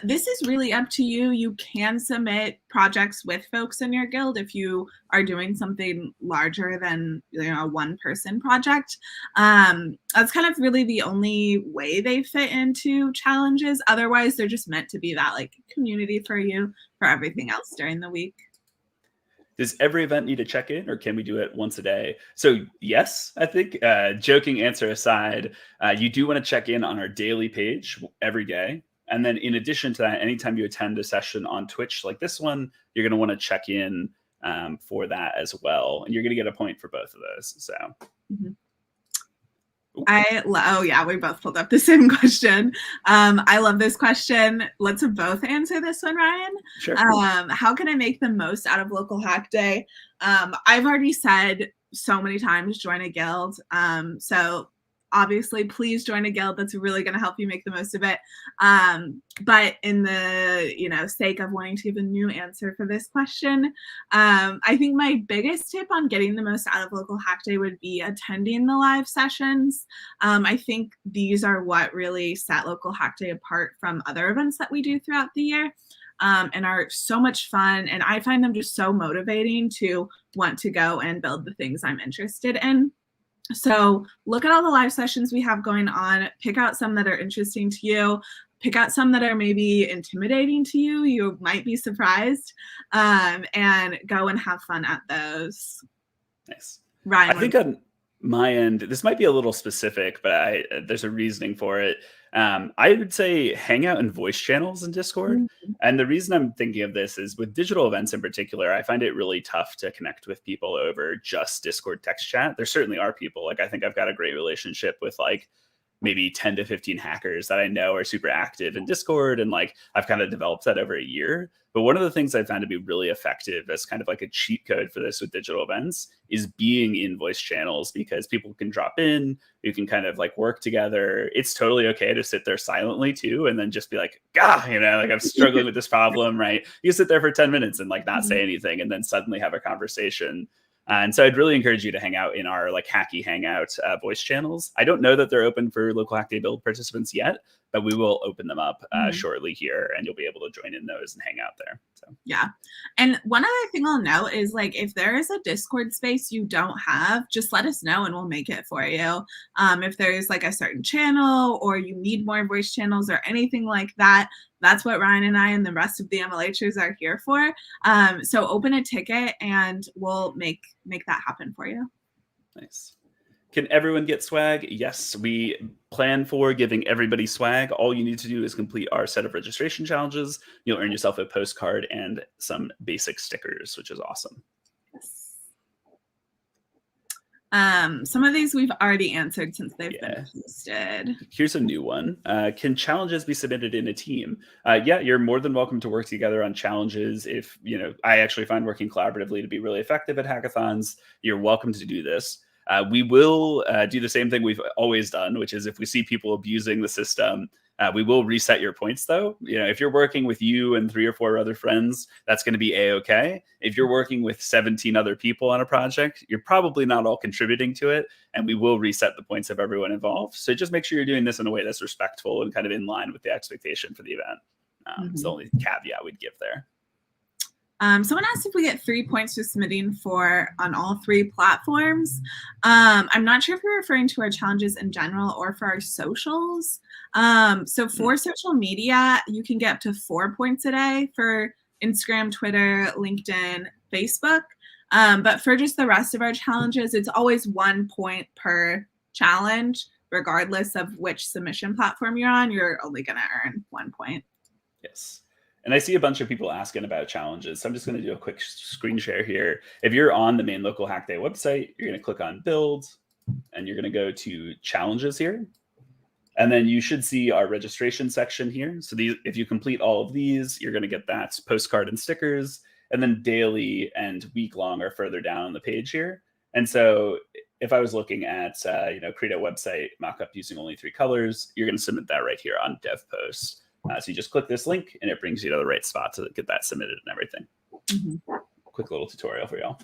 This is really up to you. You can submit projects with folks in your guild if you are doing something larger than a one-person project. That's kind of really the only way they fit into challenges. Otherwise, they're just meant to be that like community for you for everything else during the week. Does every event need a check-in, or can we do it once a day? So yes, I think, joking answer aside, you do want to check in on our daily page every day. And then in addition to that, anytime you attend a session on Twitch like this one, you're going to want to check in for that as well. And you're going to get a point for both of those. So. Oh yeah, we both pulled up the same question. I love this question. Let's both answer this one, Ryan. Sure. How can I make the most out of local hack day? I've already said so many times, join a guild. So obviously, please join a guild. That's really going to help you make the most of it. But in the sake of wanting to give a new answer for this question, I think my biggest tip on getting the most out of local hack day would be attending the live sessions. I think these are what really set local hack day apart from other events that we do throughout the year. And are so much fun. And I find them just so motivating to want to go and build the things I'm interested in. So look at all the live sessions we have going on, pick out some that are interesting to you, pick out some that are maybe intimidating to you. You might be surprised, and go and have fun at those. Nice. Ryan, I think on my end, this might be a little specific, but there's a reasoning for it. I would say hang out in voice channels in Discord. And the reason I'm thinking of this is with digital events in particular, I find it really tough to connect with people over just Discord text chat. There certainly are people, like I think I've got a great relationship with like maybe 10 to 15 hackers that I know are super active in Discord. And like, I've kind of developed that over a year. But one of the things I found to be really effective as kind of like a cheat code for this with digital events is being in voice channels, because people can drop in, you can kind of like work together. It's totally okay to sit there silently too. And then just be like, like I'm struggling with this problem, right? You sit there for 10 minutes and like not say anything and then suddenly have a conversation. And so I'd really encourage you to hang out in our like Hacky Hangout voice channels. I don't know that they're open for local Hack Day Build participants yet, but we will open them up shortly here, and you'll be able to join in those and hang out there. So yeah. And one other thing I'll note is like, if there is a Discord space you don't have, just let us know and we'll make it for you. If there's like a certain channel or you need more voice channels or anything like that, that's what Ryan and I and the rest of the MLHers are here for. So open a ticket and we'll make that happen for you. Nice. Can everyone get swag? Yes, we plan for giving everybody swag. All you need to do is complete our set of registration challenges. You'll earn yourself a postcard and some basic stickers, which is awesome. Some of these we've already answered since they've been posted. Here's a new one. Can challenges be submitted in a team? Yeah, you're more than welcome to work together on challenges. If, I actually find working collaboratively to be really effective at hackathons, you're welcome to do this. We will do the same thing we've always done, which is if we see people abusing the system, we will reset your points, though. If you're working with you and 3 or 4 other friends, that's going to be A-okay. If you're working with 17 other people on a project, you're probably not all contributing to it, and we will reset the points of everyone involved. So just make sure you're doing this in a way that's respectful and kind of in line with the expectation for the event. It's the only caveat we'd give there. Someone asked if we get 3 points for submitting on all 3 platforms. I'm not sure if you're referring to our challenges in general or for our socials. So for social media, you can get up to 4 points a day for Instagram, Twitter, LinkedIn, Facebook. But for just the rest of our challenges, it's always 1 point per challenge, regardless of which submission platform you're on. You're only going to earn 1 point. Yes. And I see a bunch of people asking about challenges. So I'm just going to do a quick screen share here. If you're on the main Local Hack Day website, you're going to click on Build, and you're going to go to Challenges here. And then you should see our registration section here. So if you complete all of these, you're going to get that postcard and stickers. And then daily and week-long are further down the page here. And so if I was looking at, create a website mockup using only 3 colors, you're going to submit that right here on DevPost. So you just click this link and it brings you to the right spot to get that submitted and everything. Mm-hmm. Quick little tutorial for y'all.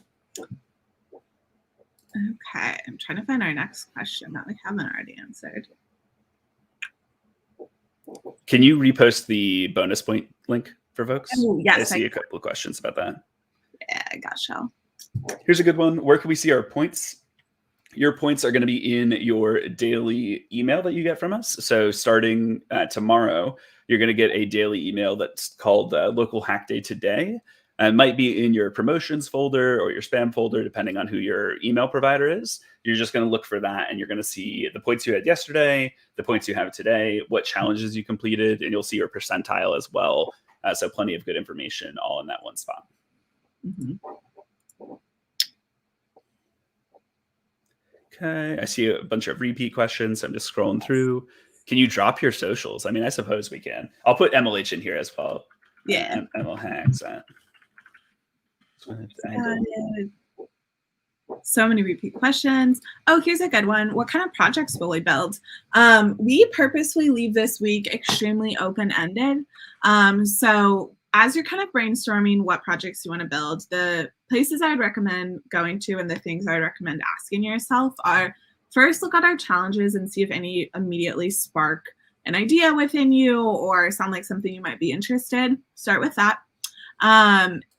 Okay, I'm trying to find our next question that we haven't already answered. Can you repost the bonus point link for folks? Oh, yes. I see a couple of questions about that. Yeah, I gotcha. Here's a good one. Where can we see our points? Your points are going to be in your daily email that you get from us. So starting tomorrow, you're going to get a daily email that's called Local Hack Day Today. It might be in your promotions folder or your spam folder, depending on who your email provider is. You're just going to look for that, and you're going to see the points you had yesterday, the points you have today, what challenges you completed, and you'll see your percentile as well. So plenty of good information all in that one spot. Mm-hmm. Okay, I see a bunch of repeat questions. So I'm just scrolling through. Can you drop your socials? I mean, I suppose we can. I'll put MLH in here as well. Yeah. ML Hacks. So many repeat questions. Oh, here's a good one. What kind of projects will we build? We purposely leave this week extremely open-ended. So as you're kind of brainstorming what projects you want to build, the places I would recommend going to and the things I would recommend asking yourself are, first, look at our challenges and see if any immediately spark an idea within you or sound like something you might be interested. Start with that.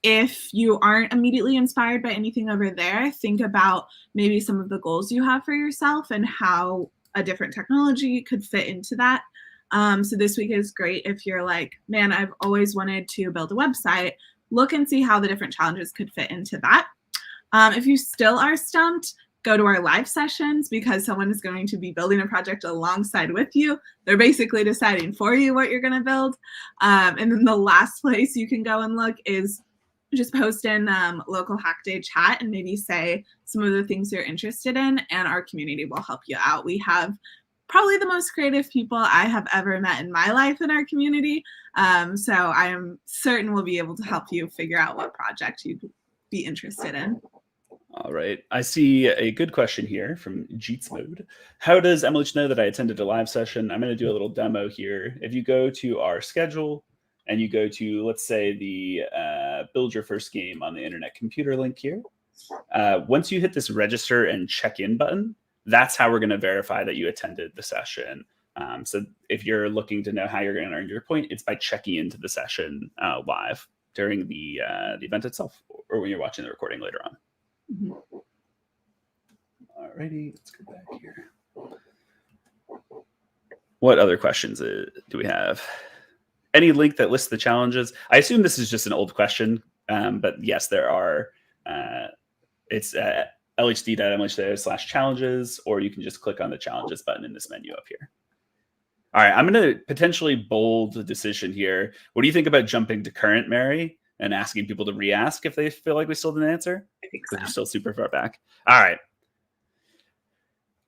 If you aren't immediately inspired by anything over there, think about maybe some of the goals you have for yourself and how a different technology could fit into that. So this week is great if you're like, man, I've always wanted to build a website. Look and see how the different challenges could fit into that. If you still are stumped, go to our live sessions because someone is going to be building a project alongside with you. They're basically deciding for you what you're going to build. And then the last place you can go and look is just post in Local Hack Day chat and maybe say some of the things you're interested in, and our community will help you out. We have probably the most creative people I have ever met in my life in our community. So I am certain we'll be able to help you figure out what project you'd be interested in. All right. I see a good question here from Jeets Mode. How does MLH know that I attended a live session? I'm going to do a little demo here. If you go to our schedule and you go to, let's say, the build your first game on the internet computer link here, once you hit this register and check in button, that's how we're going to verify that you attended the session. So if you're looking to know how you're going to earn your point, it's by checking into the session live during the event itself, or when you're watching the recording later on. Mm-hmm. All righty, let's go back here. What other questions do we have? Any link that lists the challenges? I assume this is just an old question, but yes, there are. It's lhd.mlh.io/challenges, or you can just click on the challenges button in this menu up here. All right, I'm going to potentially bold the decision here. What do you think about jumping to current, Mary, and asking people to re-ask if they feel like we still didn't answer? I think so. You're still super far back. All right.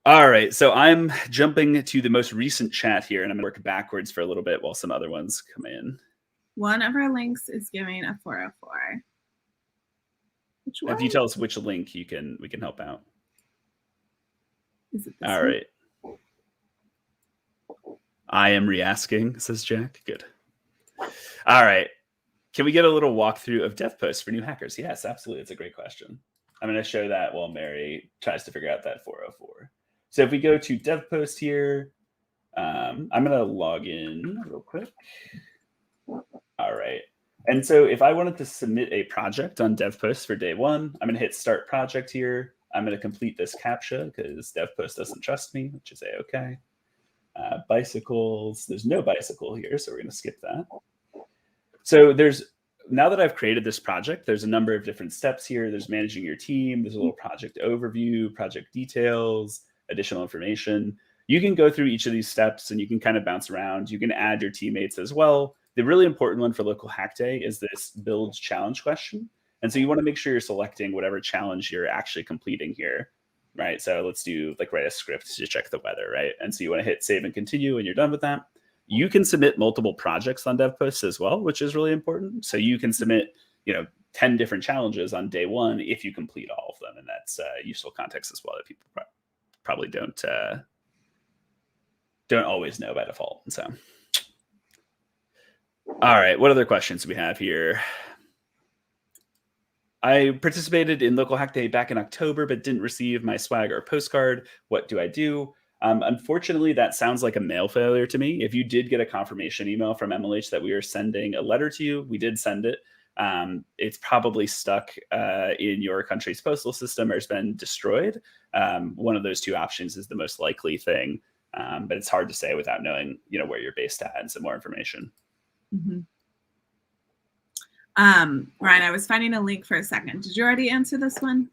All right, so I'm jumping to the most recent chat here, and I'm going to work backwards for a little bit while some other ones come in. One of our links is giving a 404. Which one? If you tell us which link, we can help out. Is it this All one? right. I am re-asking, says Jack. Good. All right. Can we get a little walkthrough of DevPost for new hackers? Yes, absolutely. It's a great question. I'm going to show that while Mary tries to figure out that 404. So if we go to DevPost here, I'm going to log in real quick. All right. And so if I wanted to submit a project on DevPost for day one, I'm going to hit Start Project here. I'm going to complete this CAPTCHA because DevPost doesn't trust me, which is A-OK. Bicycles. There's no bicycle here, so we're going to skip that. So now that I've created this project, there's a number of different steps here. There's managing your team. There's a little project overview, project details, additional information. You can go through each of these steps and you can kind of bounce around. You can add your teammates as well. The really important one for local hack day is this build challenge question. And so you want to make sure you're selecting whatever challenge you're actually completing here, right? So let's do like write a script to check the weather, right? And so you want to hit save and continue when you're done with that. You can submit multiple projects on DevPosts as well, which is really important. So you can submit, 10 different challenges on day one if you complete all of them. And that's useful context as well that people probably don't always know by default. So, all right, what other questions do we have here? I participated in Local Hack Day back in October, but didn't receive my swag or postcard. What do I do? Unfortunately, that sounds like a mail failure to me. If you did get a confirmation email from MLH that we are sending a letter to you, we did send it. It's probably stuck in your country's postal system or has been destroyed. One of those two options is the most likely thing, but it's hard to say without knowing, where you're based at and some more information. Mm-hmm. Ryan, I was finding a link for a second. Did you already answer this one?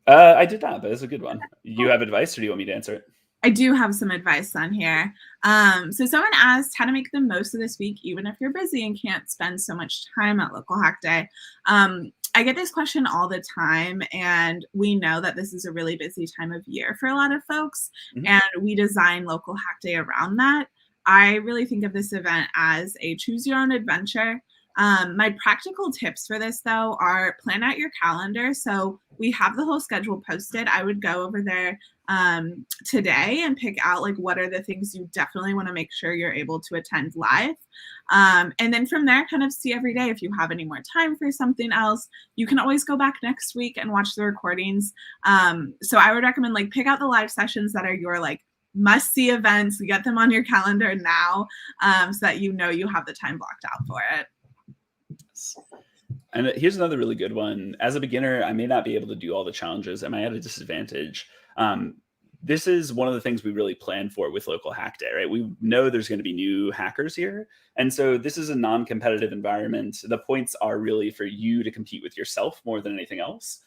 I did not, but it's a good one. You have advice, or do you want me to answer it? I do have some advice on here. So someone asked how to make the most of this week, even if you're busy and can't spend so much time at Local Hack Day. I get this question all the time, and we know that this is a really busy time of year for a lot of folks, and we design Local Hack Day around that. I really think of this event as a choose your own adventure. My practical tips for this, though, are plan out your calendar. So we have the whole schedule posted. I would go over there today and pick out like what are the things you definitely want to make sure you're able to attend live. And then from there, kind of see every day if you have any more time for something else. You can always go back next week and watch the recordings. So I would recommend like pick out the live sessions that are your like must-see events. Get them on your calendar now so that you have the time blocked out for it. And here's another really good one. As a beginner, I may not be able to do all the challenges. Am I at a disadvantage? This is one of the things we really plan for with Local Hack Day, right? We know there's going to be new hackers here. And so this is a non-competitive environment. The points are really for you to compete with yourself more than anything else.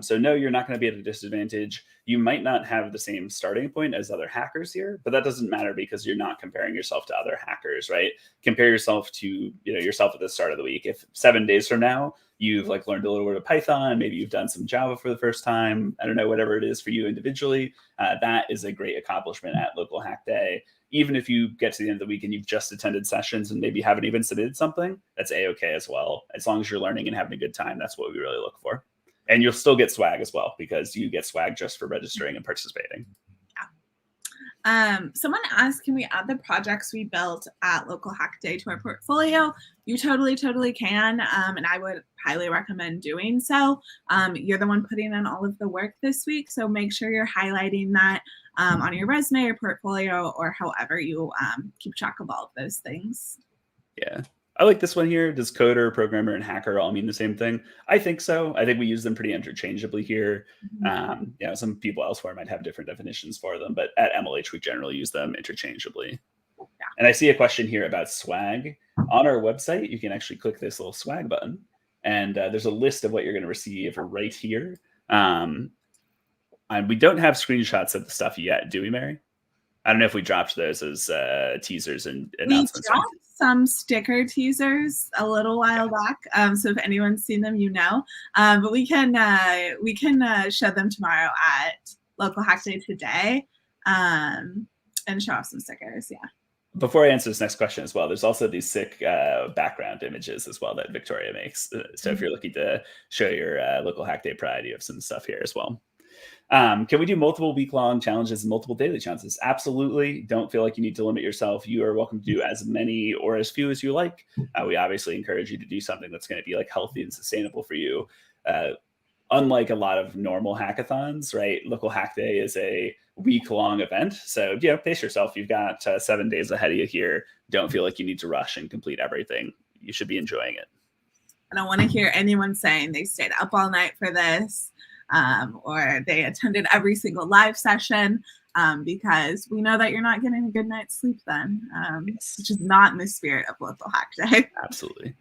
So no, you're not going to be at a disadvantage. You might not have the same starting point as other hackers here, but that doesn't matter because you're not comparing yourself to other hackers, right? Compare yourself to yourself at the start of the week. If 7 days from now you've like learned a little bit of Python, maybe you've done some Java for the first time, I don't know, whatever it is for you individually, that is a great accomplishment at Local Hack Day. Even if you get to the end of the week and you've just attended sessions and maybe haven't even submitted something, that's a-okay as well. As long as you're learning and having a good time, that's what we really look for. And you'll still get swag as well because you get swag just for registering and participating. Yeah. Someone asked, can we add the projects we built at Local Hack Day to our portfolio? You totally can. And I would highly recommend doing so. You're the one putting in all of the work this week. So make sure you're highlighting that on your resume or portfolio or however you keep track of all of those things. Yeah. I like this one here. Does coder, programmer, and hacker all mean the same thing? I think so. I think we use them pretty interchangeably here. Some people elsewhere might have different definitions for them, but at MLH, we generally use them interchangeably. Yeah. And I see a question here about swag. On our website, you can actually click this little swag button, and there's a list of what you're going to receive right here. And we don't have screenshots of the stuff yet, do we, Mary? I don't know if we dropped those as teasers and announcements. We dropped some sticker teasers a little while back. So if anyone's seen them, but we can show them tomorrow at Local Hack Day today and show off some stickers. Yeah. Before I answer this next question as well, there's also these sick background images as well that Victoria makes. So if you're looking to show your Local Hack Day pride, you have some stuff here as well. Can we do multiple week-long challenges and multiple daily challenges? Absolutely. Don't feel like you need to limit yourself. You are welcome to do as many or as few as you like. We obviously encourage you to do something that's going to be like healthy and sustainable for you. Unlike a lot of normal hackathons, right? Local Hack Day is a week-long event. So, pace yourself. You've got 7 days ahead of you here. Don't feel like you need to rush and complete everything. You should be enjoying it. I don't want to hear anyone saying they stayed up all night for this. Or they attended every single live session because we know that you're not getting a good night's sleep then, which is not in the spirit of Local Hack Day. Absolutely.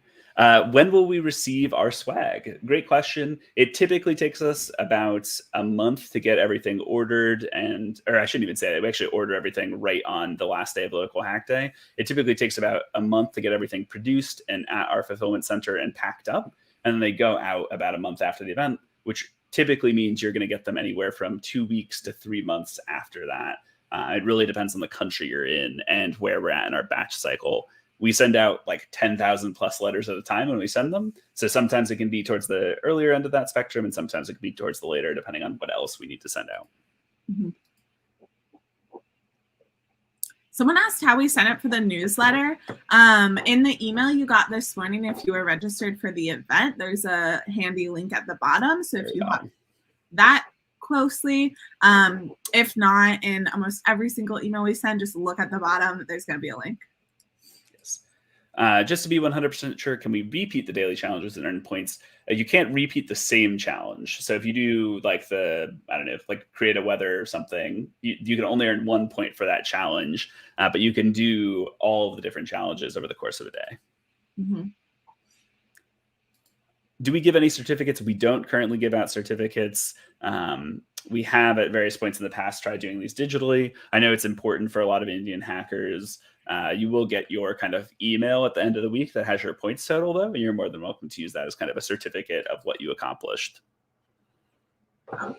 When will we receive our swag? Great question. It typically takes us about a month to get everything ordered, or I shouldn't even say that. We actually order everything right on the last day of the local hack day. It typically takes about a month to get everything produced and at our fulfillment center and packed up. And then they go out about a month after the event, which typically means you're going to get them anywhere from 2 weeks to 3 months after that. It really depends on the country you're in and where we're at in our batch cycle. We send out like 10,000 plus letters at a time when we send them. So sometimes it can be towards the earlier end of that spectrum, and sometimes it can be towards the later, depending on what else we need to send out. Mm-hmm. Someone asked how we sign up for the newsletter. In the email you got this morning, if you were registered for the event, there's a handy link at the bottom. So if you have that closely, if not, in almost every single email we send, just look at the bottom. There's going to be a link. Just to be 100% sure, can we repeat the daily challenges and earn points? You can't repeat the same challenge. So if you do like create a weather or something, you can only earn 1 point for that challenge, but you can do all of the different challenges over the course of a day. Mm-hmm. Do we give any certificates? We don't currently give out certificates. We have at various points in the past tried doing these digitally. I know it's important for a lot of Indian hackers. You will get your kind of email at the end of the week that has your points total, though, and you're more than welcome to use that as kind of a certificate of what you accomplished. Someone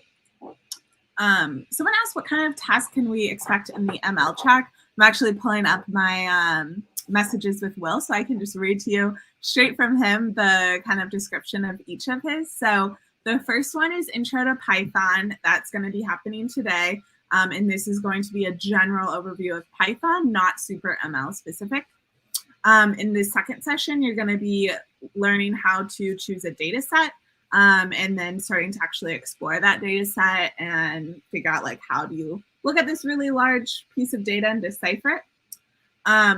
asked, what kind of task can we expect in the ML track? I'm actually pulling up my messages with Will, so I can just read to you straight from him the kind of description of each of his. So the first one is Intro to Python. That's going to be happening today. And this is going to be a general overview of Python, not super ML specific. In the second session, you're going to be learning how to choose a data set, and then starting to actually explore that data set and figure out like, how do you look at this really large piece of data and decipher it.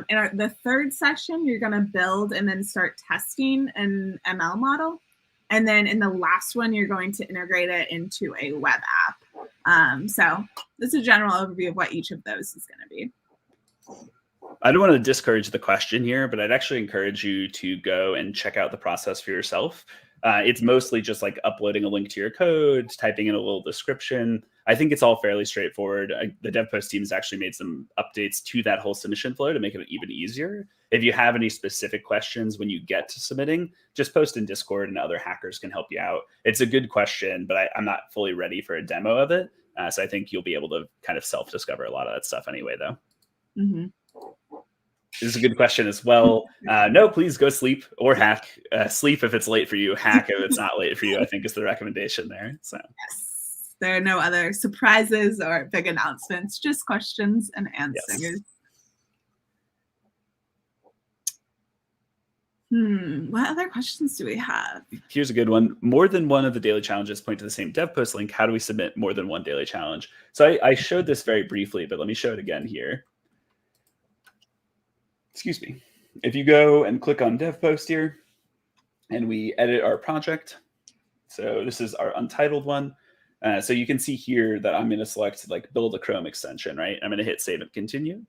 In the third session, you're going to build and then start testing an ML model. And then in the last one, you're going to integrate it into a web app. So this is a general overview of what each of those is going to be. I don't want to discourage the question here, but I'd actually encourage you to go and check out the process for yourself. It's mostly just like uploading a link to your code, typing in a little description. I think it's all fairly straightforward. The DevPost team has actually made some updates to that whole submission flow to make it even easier. If you have any specific questions when you get to submitting, just post in Discord and other hackers can help you out. It's a good question, but I'm not fully ready for a demo of it. So I think you'll be able to kind of self-discover a lot of that stuff anyway, though. Mm-hmm. This is a good question as well. No, please go sleep or hack. Sleep if it's late for you. Hack if it's not late for you, I think is the recommendation there. So yes, there are no other surprises or big announcements, just questions and answers. Yes. What other questions do we have? Here's a good one. More than one of the daily challenges point to the same DevPost link. How do we submit more than one daily challenge? So I showed this very briefly, but let me show it again here. Excuse me. If you go and click on DevPost here, and we edit our project. So this is our untitled one. So you can see here that I'm going to select like build a Chrome extension, right? I'm going to hit save and continue,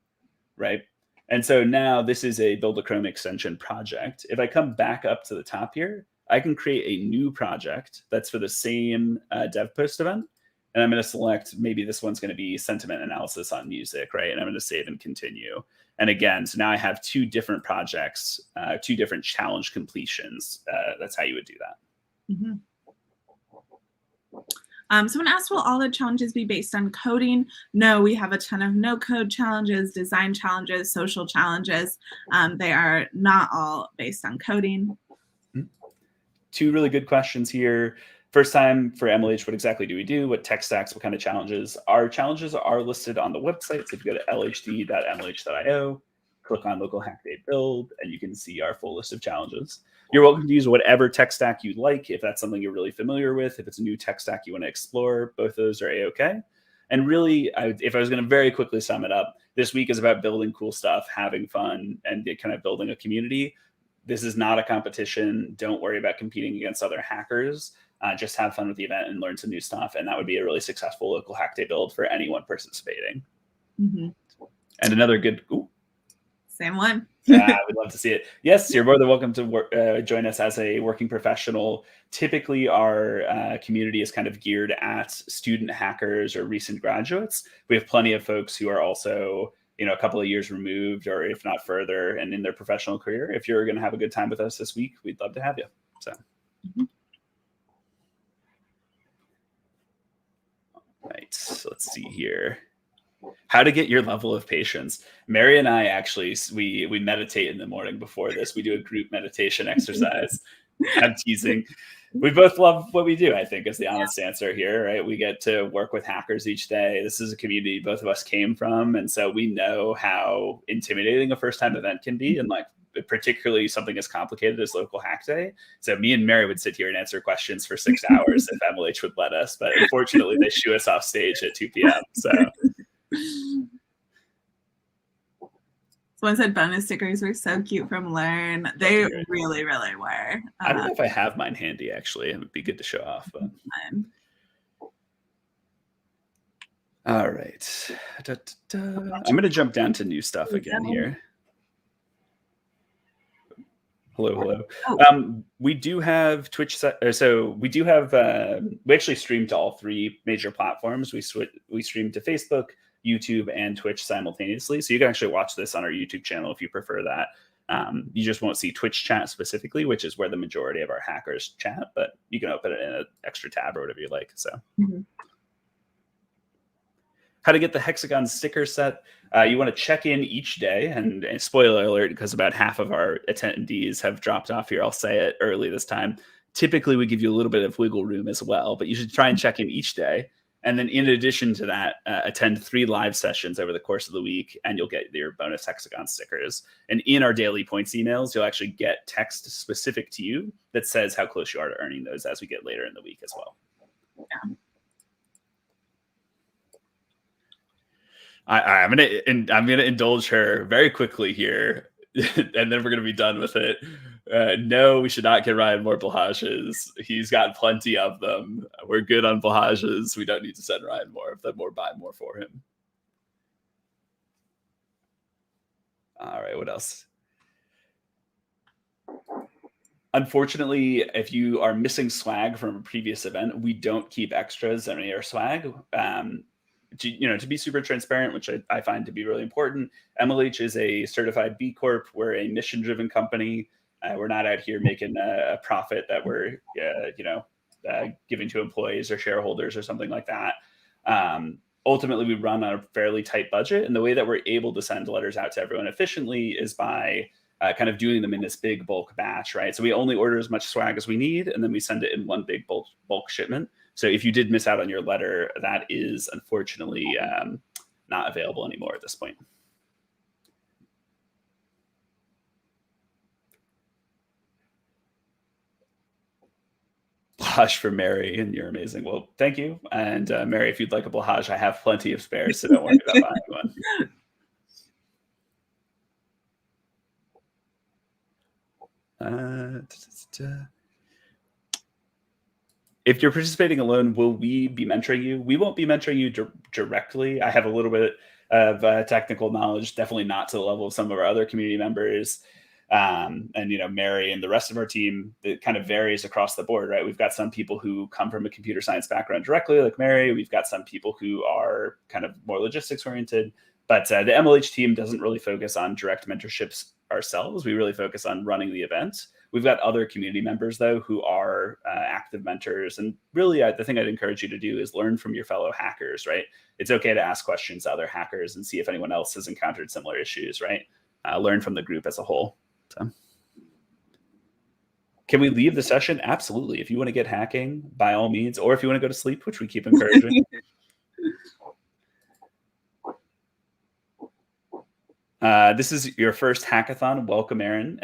right? And so now this is a build a Chrome extension project. If I come back up to the top here, I can create a new project that's for the same DevPost event. And I'm going to select, maybe this one's going to be sentiment analysis on music, right? And I'm going to save and continue. And again, so now I have two different projects, two different challenge completions. That's how you would do that. Mm-hmm. Someone asked, will all the challenges be based on coding? No, we have a ton of no-code challenges, design challenges, social challenges. They are not all based on coding. Two really good questions here. First time for MLH, what exactly do we do? What tech stacks, what kind of challenges? Our challenges are listed on the website. So if you go to lhd.mlh.io, click on local hack day build, and you can see our full list of challenges. You're welcome to use whatever tech stack you'd like. If that's something you're really familiar with, if it's a new tech stack you want to explore, both of those are A-okay. And really, if I was going to very quickly sum it up, this week is about building cool stuff, having fun, and kind of building a community. This is not a competition. Don't worry about competing against other hackers. Just have fun with the event and learn some new stuff. And that would be a really successful local hack day build for anyone participating. Mm-hmm. And another good... Ooh. Same one. We'd love to see it. Yes, you're more than welcome to join us as a working professional. Typically, our community is kind of geared at student hackers or recent graduates. We have plenty of folks who are also, a couple of years removed, or if not further, and in their professional career. If you're going to have a good time with us this week, we'd love to have you. So. Right, so let's see here. How to get your level of patience. Mary and I actually, we meditate in the morning before this. We do a group meditation exercise. I'm teasing. We both love what we do, I think, is the honest answer here, right? We get to work with hackers each day. This is a community both of us came from. And so we know how intimidating a first-time event can be. And like, particularly something as complicated as local hack day. So me and Mary would sit here and answer questions for 6 hours if MLH would let us. But unfortunately, they shoo us off stage at 2 p.m. So. Someone said bonus stickers were so cute from Learn. They really, really were. I don't know if I have mine handy, actually. It would be good to show off. But. All right. I'm going to jump down to new stuff again here. Hello. Oh. We do have Twitch. So we do have. We actually stream to all 3 major platforms. We stream to Facebook, YouTube, and Twitch simultaneously. So you can actually watch this on our YouTube channel if you prefer that. You just won't see Twitch chat specifically, which is where the majority of our hackers chat. But you can open it in an extra tab or whatever you like. So. How to get the hexagon sticker set. You want to check in each day, and spoiler alert, because about half of our attendees have dropped off here. I'll say it early this time. Typically, we give you a little bit of wiggle room as well, but you should try and check in each day. And then in addition to that, attend 3 live sessions over the course of the week, and you'll get your bonus hexagon stickers. And in our daily points emails, you'll actually get text specific to you that says how close you are to earning those as we get later in the week as well. Yeah. I'm gonna indulge her very quickly here, and then we're gonna be done with it. No, we should not get Ryan more blahages. He's got plenty of them. We're good on blahages. We don't need to send Ryan more of them or buy more for him. All right, what else? Unfortunately, if you are missing swag from a previous event, we don't keep extras in our swag. To be super transparent, which I find to be really important, MLH is a certified B Corp. We're a mission-driven company. We're not out here making a profit that we're, giving to employees or shareholders or something like that. Ultimately, we run on a fairly tight budget, and the way that we're able to send letters out to everyone efficiently is by kind of doing them in this big bulk batch, right? So we only order as much swag as we need, and then we send it in one big bulk shipment. So if you did miss out on your letter, that is unfortunately not available anymore at this point. Blahage for Mary, and you're amazing. Well, thank you. And Mary, if you'd like a blahage, I have plenty of spares, so don't worry about buying one. If you're participating alone, will we be mentoring you? We won't be mentoring you directly. I have a little bit of technical knowledge, definitely not to the level of some of our other community members. And Mary and the rest of our team, it kind of varies across the board, right? We've got some people who come from a computer science background directly, like Mary. We've got some people who are kind of more logistics oriented. But the MLH team doesn't really focus on direct mentorships ourselves. We really focus on running the event. We've got other community members, though, who are active mentors. And really, the thing I'd encourage you to do is learn from your fellow hackers, right? It's okay to ask questions to other hackers and see if anyone else has encountered similar issues, right? Learn from the group as a whole. So. Can we leave the session? Absolutely. If you want to get hacking, by all means, or if you want to go to sleep, which we keep encouraging. This is your first hackathon. Welcome, Aaron.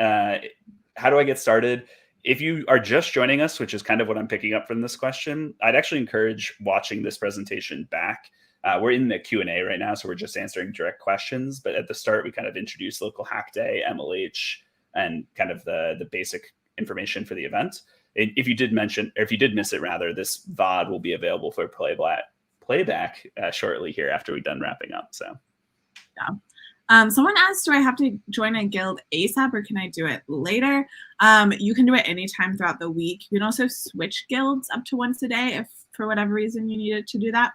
How do I get started? If you are just joining us, which is kind of what I'm picking up from this question, I'd actually encourage watching this presentation back. We're in the Q&A right now, so we're just answering direct questions. But at the start, we kind of introduced Local Hack Day, MLH, and kind of the basic information for the event. If you did miss it, rather, this VOD will be available for playback shortly here after we're done wrapping up. So, yeah. Someone asked, do I have to join a guild ASAP or can I do it later? You can do it anytime throughout the week. You can also switch guilds up to once a day if for whatever reason you needed to do that.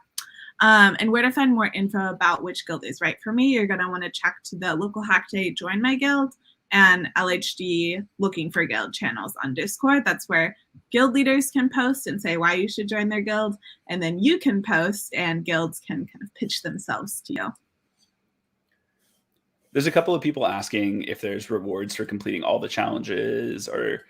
And where to find more info about which guild is right for me, you're going to want to check to the local hack day join my guild and LHD looking for guild channels on Discord. That's where guild leaders can post and say why you should join their guild. And then you can post and guilds can kind of pitch themselves to you. There's a couple of people asking if there's rewards for completing all the challenges or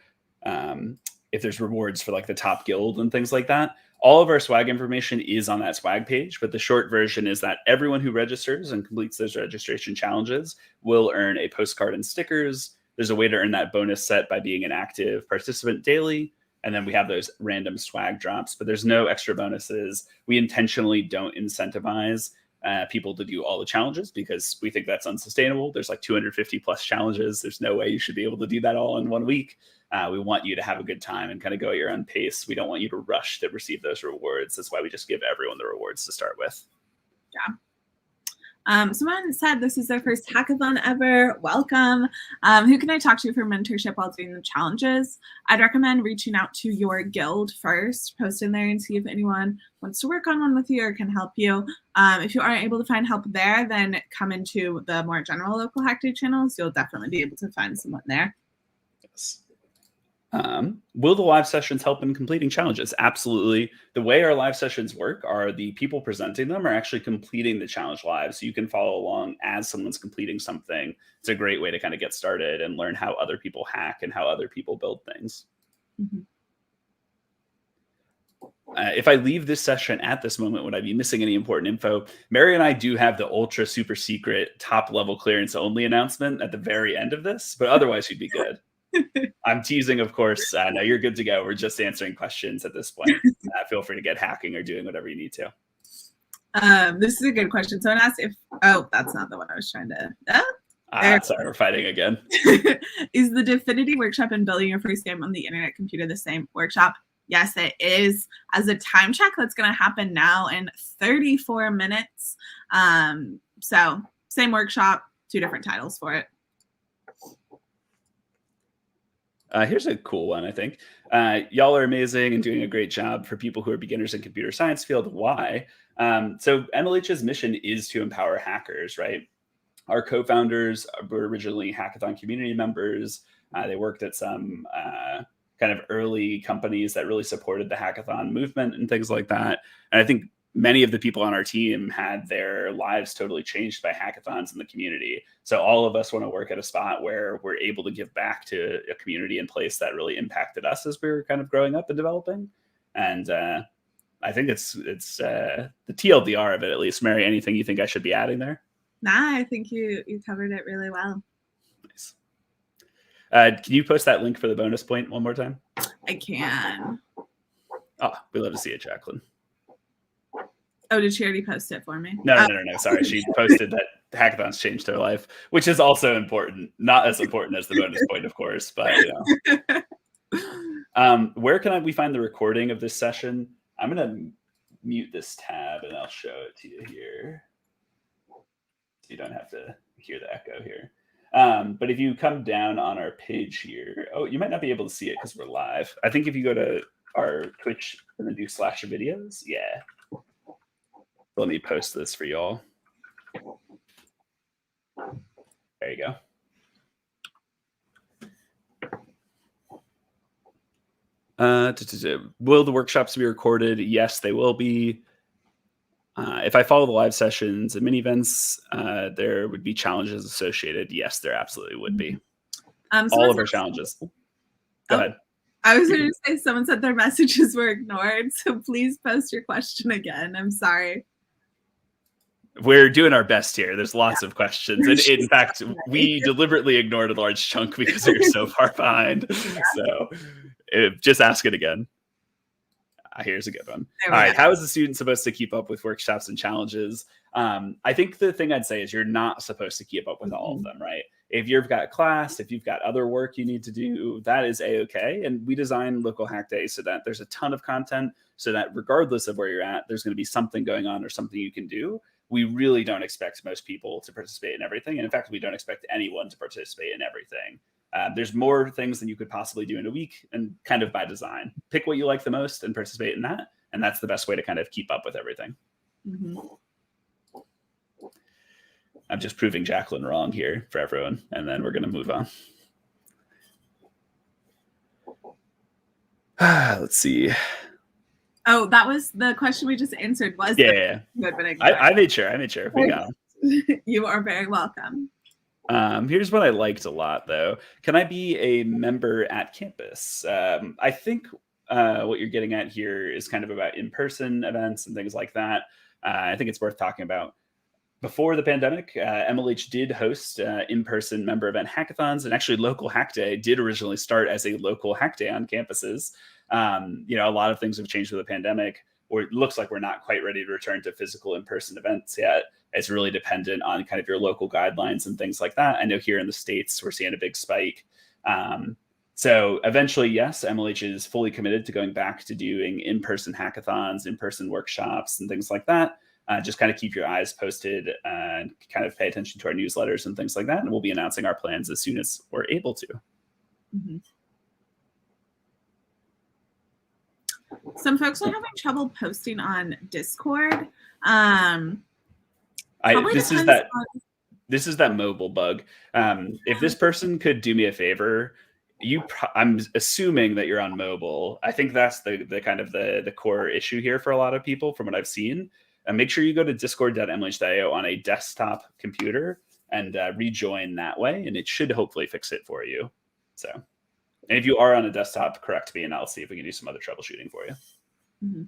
if there's rewards for like the top guild and things like that. All of our swag information is on that swag page, but the short version is that everyone who registers and completes those registration challenges will earn a postcard and stickers. There's a way to earn that bonus set by being an active participant daily. And then we have those random swag drops, but there's no extra bonuses. We intentionally don't incentivize people to do all the challenges because we think that's unsustainable. There's like 250 plus challenges. There's no way you should be able to do that all in 1 week. We want you to have a good time and kind of go at your own pace. We don't want you to rush to receive those rewards. That's why we just give everyone the rewards to start with. Yeah. Someone said this is their first hackathon ever. Welcome. Who can I talk to for mentorship while doing the challenges? I'd recommend reaching out to your guild first, post in there and see if anyone wants to work on one with you or can help you. If you aren't able to find help there, then come into the more general local hack day channels. You'll definitely be able to find someone there. Yes. Will the live sessions help in completing challenges? Absolutely. The way our live sessions work are the people presenting them are actually completing the challenge live. So you can follow along as someone's completing something. It's a great way to kind of get started and learn how other people hack and how other people build things. Mm-hmm. If I leave this session at this moment, would I be missing any important info? Mary and I do have the ultra super secret top level clearance only announcement at the very end of this, but otherwise you'd be good. I'm teasing, of course. No, you're good to go. We're just answering questions at this point. Feel free to get hacking or doing whatever you need to. This is a good question. Someone asked if, that's not the one I was trying to. Sorry, we're fighting again. Is the Definity workshop and building your first game on the internet computer the same workshop? Yes, it is. As a time check, that's going to happen now in 34 minutes. So same workshop, 2 different titles for it. Here's a cool one, I think. Y'all are amazing and doing a great job for people who are beginners in computer science field. Why? So MLH's mission is to empower hackers, right? Our co-founders were originally hackathon community members. They worked at some kind of early companies that really supported the hackathon movement and things like that. And I think many of the people on our team had their lives totally changed by hackathons in the community. So all of us want to work at a spot where we're able to give back to a community and place that really impacted us as we were kind of growing up and developing. And I think it's the TLDR of it, at least. Mary, anything you think I should be adding there? Nah, I think you covered it really well. Nice. Can you post that link for the bonus point one more time? I can. Oh, we love to see it, Jacqueline. Oh, did she already post it for me? No. Sorry. She posted that hackathons changed her life, which is also important. Not as important as the bonus point, of course, but where can we find the recording of this session? I'm going to mute this tab and I'll show it to you here. So you don't have to hear the echo here. But if you come down on our page here, you might not be able to see it because we're live. I think if you go to our Twitch and then do /videos, yeah. Let me post this for y'all. There you go. Will the workshops be recorded? Yes, they will be. If I follow the live sessions and mini events, there would be challenges associated. Yes, there absolutely would be. All of our challenges. Go ahead. I was going to say someone said their messages were ignored, so please post your question again. I'm sorry. We're doing our best here. There's lots of questions. And in fact, we deliberately ignored a large chunk because we were so far behind. Yeah. So just ask it again. Here's a good one. All right. How is the student supposed to keep up with workshops and challenges? I think the thing I'd say is you're not supposed to keep up with all of them, right? If you've got class, if you've got other work you need to do, that is A-okay. And we design Local Hack Day so that there's a ton of content so that regardless of where you're at, there's going to be something going on or something you can do. we really don't expect most people to participate in everything. And in fact, we don't expect anyone to participate in everything. There's more things than you could possibly do in a week, and kind of by design. Pick what you like the most and participate in that. And that's the best way to kind of keep up with everything. Mm-hmm. I'm just proving Jacqueline wrong here for everyone, and then we're going to move on. Let's see. Oh, that was the question we just answered. Was yeah. Good, but I made sure. We got them. You are very welcome. Here's what I liked a lot, though. Can I be a member at campus? I think what you're getting at here is kind of about in-person events and things like that. I think it's worth talking about. Before the pandemic, MLH did host in-person member event hackathons, and actually Local Hack Day did originally start as a local hack day on campuses. A lot of things have changed with the pandemic, or it looks like we're not quite ready to return to physical in-person events yet. It's really dependent on kind of your local guidelines and things like that. I know here in the States, we're seeing a big spike. So eventually, yes, MLH is fully committed to going back to doing in-person hackathons, in-person workshops, and things like that. Just kind of keep your eyes posted and kind of pay attention to our newsletters and things like that. And we'll be announcing our plans as soon as we're able to. Mm-hmm. Some folks are having trouble posting on Discord. This is that mobile bug. If this person could do me a favor, I'm assuming that you're on mobile. I think that's the kind of the core issue here for a lot of people from what I've seen. And make sure you go to discord.mlh.io on a desktop computer and rejoin that way, and it should hopefully fix it for you. So, and if you are on a desktop, correct me, and I'll see if we can do some other troubleshooting for you. Mm-hmm.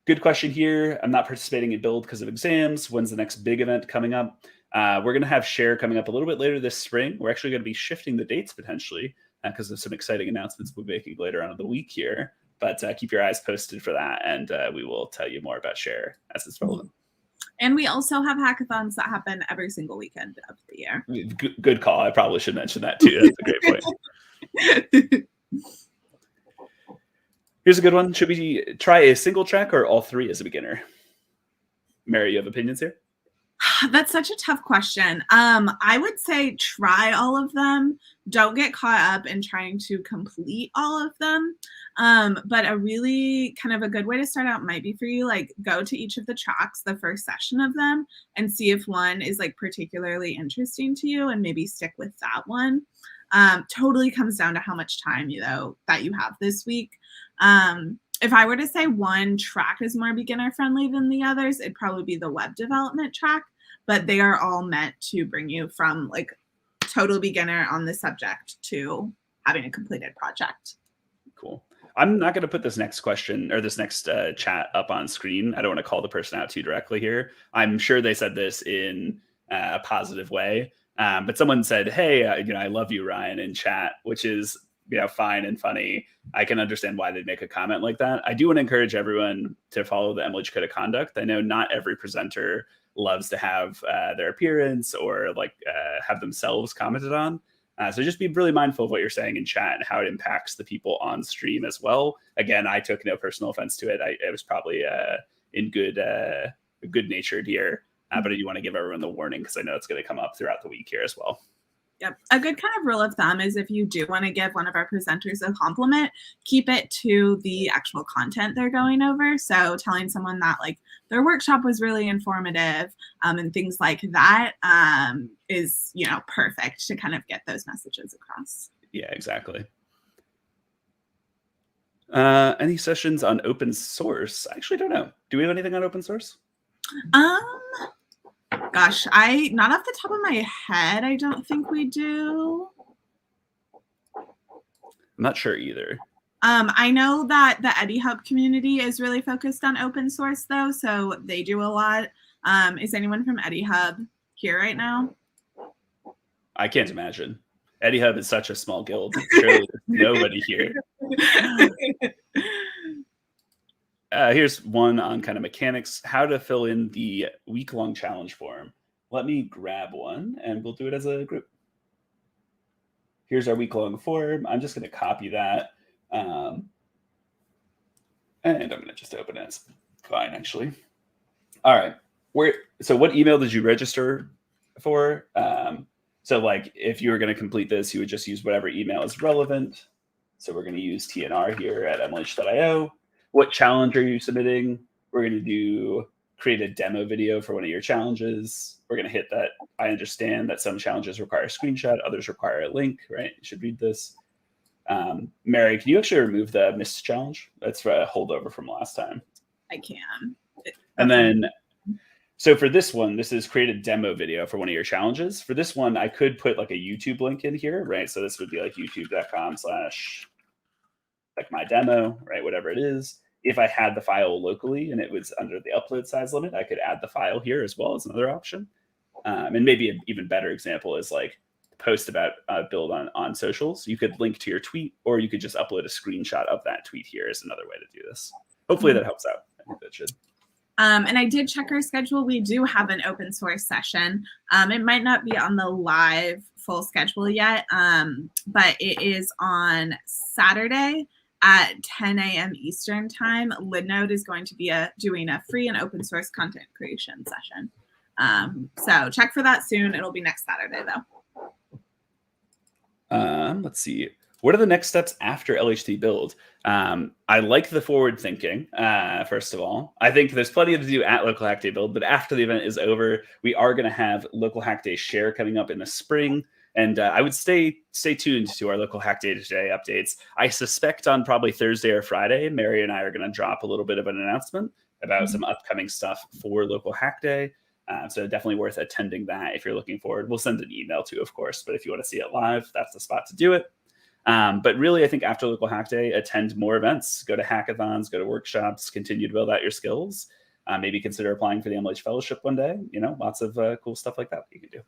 Good question here. I'm not participating in Build because of exams. When's the next big event coming up? We're going to have Share coming up a little bit later this spring. We're actually going to be shifting the dates potentially because of some exciting announcements we'll be making later on in the week here. But keep your eyes posted for that, and we will tell you more about Share as it's relevant. And we also have hackathons that happen every single weekend of the year. Good call. I probably should mention that too. That's a great point. Here's a good one. Should we try a single track or all three as a beginner? Mary, you have opinions here? That's such a tough question. I would say try all of them. Don't get caught up in trying to complete all of them. But a really kind of a good way to start out might be for you, like go to each of the tracks, the first session of them, and see if one is like particularly interesting to you and maybe stick with that one. Totally comes down to how much time that you have this week. If I were to say one track is more beginner friendly than the others, it'd probably be the web development track, but they are all meant to bring you from like total beginner on the subject to having a completed project. Cool. I'm not going to put this next question or this next chat up on screen. I don't want to call the person out too directly here. I'm sure they said this in a positive way. But someone said, hey, I love you, Ryan, in chat, which is, fine and funny. I can understand why they'd make a comment like that. I do want to encourage everyone to follow the MLH Code of Conduct. I know not every presenter loves to have their appearance or have themselves commented on. So just be really mindful of what you're saying in chat and how it impacts the people on stream as well. Again, I took no personal offense to it. It was probably in good-natured here. But I do want to give everyone the warning because I know it's going to come up throughout the week here as well. Yep. A good kind of rule of thumb is if you do want to give one of our presenters a compliment, keep it to the actual content they're going over. So telling someone that like their workshop was really informative and things like that is, perfect to kind of get those messages across. Yeah, exactly. Any sessions on open source? I actually don't know. Do we have anything on open source? Gosh, not off the top of my head, I don't think we do. I'm not sure either. I know that the EddyHub community is really focused on open source though, so they do a lot. Is anyone from EddyHub here right now? I can't imagine. EddyHub is such a small guild. Surely there's nobody here. Here's one on kind of mechanics, how to fill in the week-long challenge form. Let me grab one and we'll do it as a group. Here's our week-long form. I'm just going to copy that. And I'm going to just open it. It's fine, actually. All right. So what email did you register for? So like if you were going to complete this, you would just use whatever email is relevant. So we're going to use TNR here at LHD.io. What challenge are you submitting? We're going to do create a demo video for one of your challenges. We're going to hit that. I understand that some challenges require a screenshot, others require a link, right? You should read this. Mary, can you actually remove the missed challenge? That's a holdover from last time. I can. And then, so for this one, this is create a demo video for one of your challenges. For this one, I could put like a YouTube link in here, right? So this would be like youtube.com/ like my demo, right? Whatever it is. If I had the file locally and it was under the upload size limit, I could add the file here as well as another option. And maybe an even better example is like post about build on socials. You could link to your tweet, or you could just upload a screenshot of that tweet here is another way to do this. Hopefully that helps out. I think that should. And I did check our schedule. We do have an open source session. It might not be on the live full schedule yet, but it is on Saturday at 10 a.m. Eastern time. Linode is going to be doing a free and open source content creation session. So check for that soon. It'll be next Saturday though. Let's see. What are the next steps after LHD build? I like the forward thinking, first of all. I think there's plenty to do at Local Hack Day build, but after the event is over, we are going to have Local Hack Day share coming up in the spring. And I would stay tuned to our Local Hack Day today updates. I suspect on probably Thursday or Friday, Mary and I are going to drop a little bit of an announcement about some upcoming stuff for Local Hack Day. So definitely worth attending that if you're looking forward. We'll send an email too, of course, but if you want to see it live, that's the spot to do it. But really, I think after Local Hack Day, attend more events, go to hackathons, go to workshops, continue to build out your skills. Maybe consider applying for the MLH Fellowship one day. You know, lots of cool stuff like that you can do.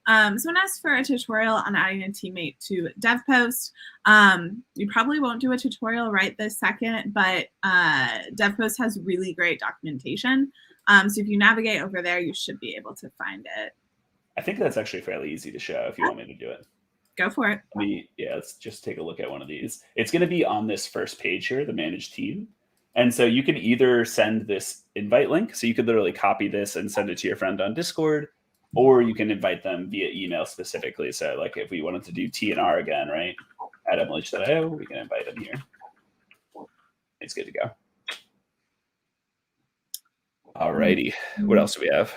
Someone asked for a tutorial on adding a teammate to DevPost. You probably won't do a tutorial right this second, but DevPost has really great documentation. So if you navigate over there, you should be able to find it. I think that's actually fairly easy to show if you want me to do it. Go for it. Let's just take a look at one of these. It's going to be on this first page here, the manage team. And so you can either send this invite link. So you could literally copy this and send it to your friend on Discord, or you can invite them via email specifically. So like if we wanted to do TNR again, right, at MLH.io, we can invite them here. It's good to go. All righty. What else do we have? I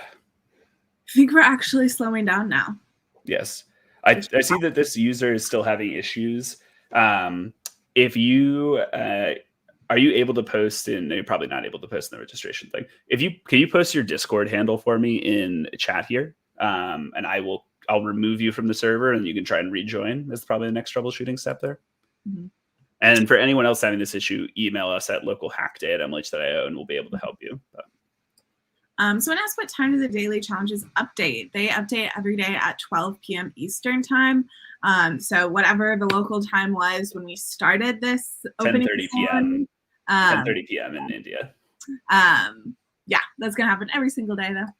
think we're actually slowing down now. Yes. I see that this user is still having issues. If you are you able to post in? You're probably not able to post in the registration thing. Can you post your Discord handle for me in chat here? And I'll remove you from the server, and you can try and rejoin. That's probably the next troubleshooting step there. Mm-hmm. And for anyone else having this issue, email us at localhackday@mlh.io, and we'll be able to help you. Someone asked what time do the daily challenges update? They update every day at 12 p.m. Eastern time. So whatever the local time was when we started this opening 10:30 p.m. 10:30 p.m. in India. Yeah, that's going to happen every single day, though.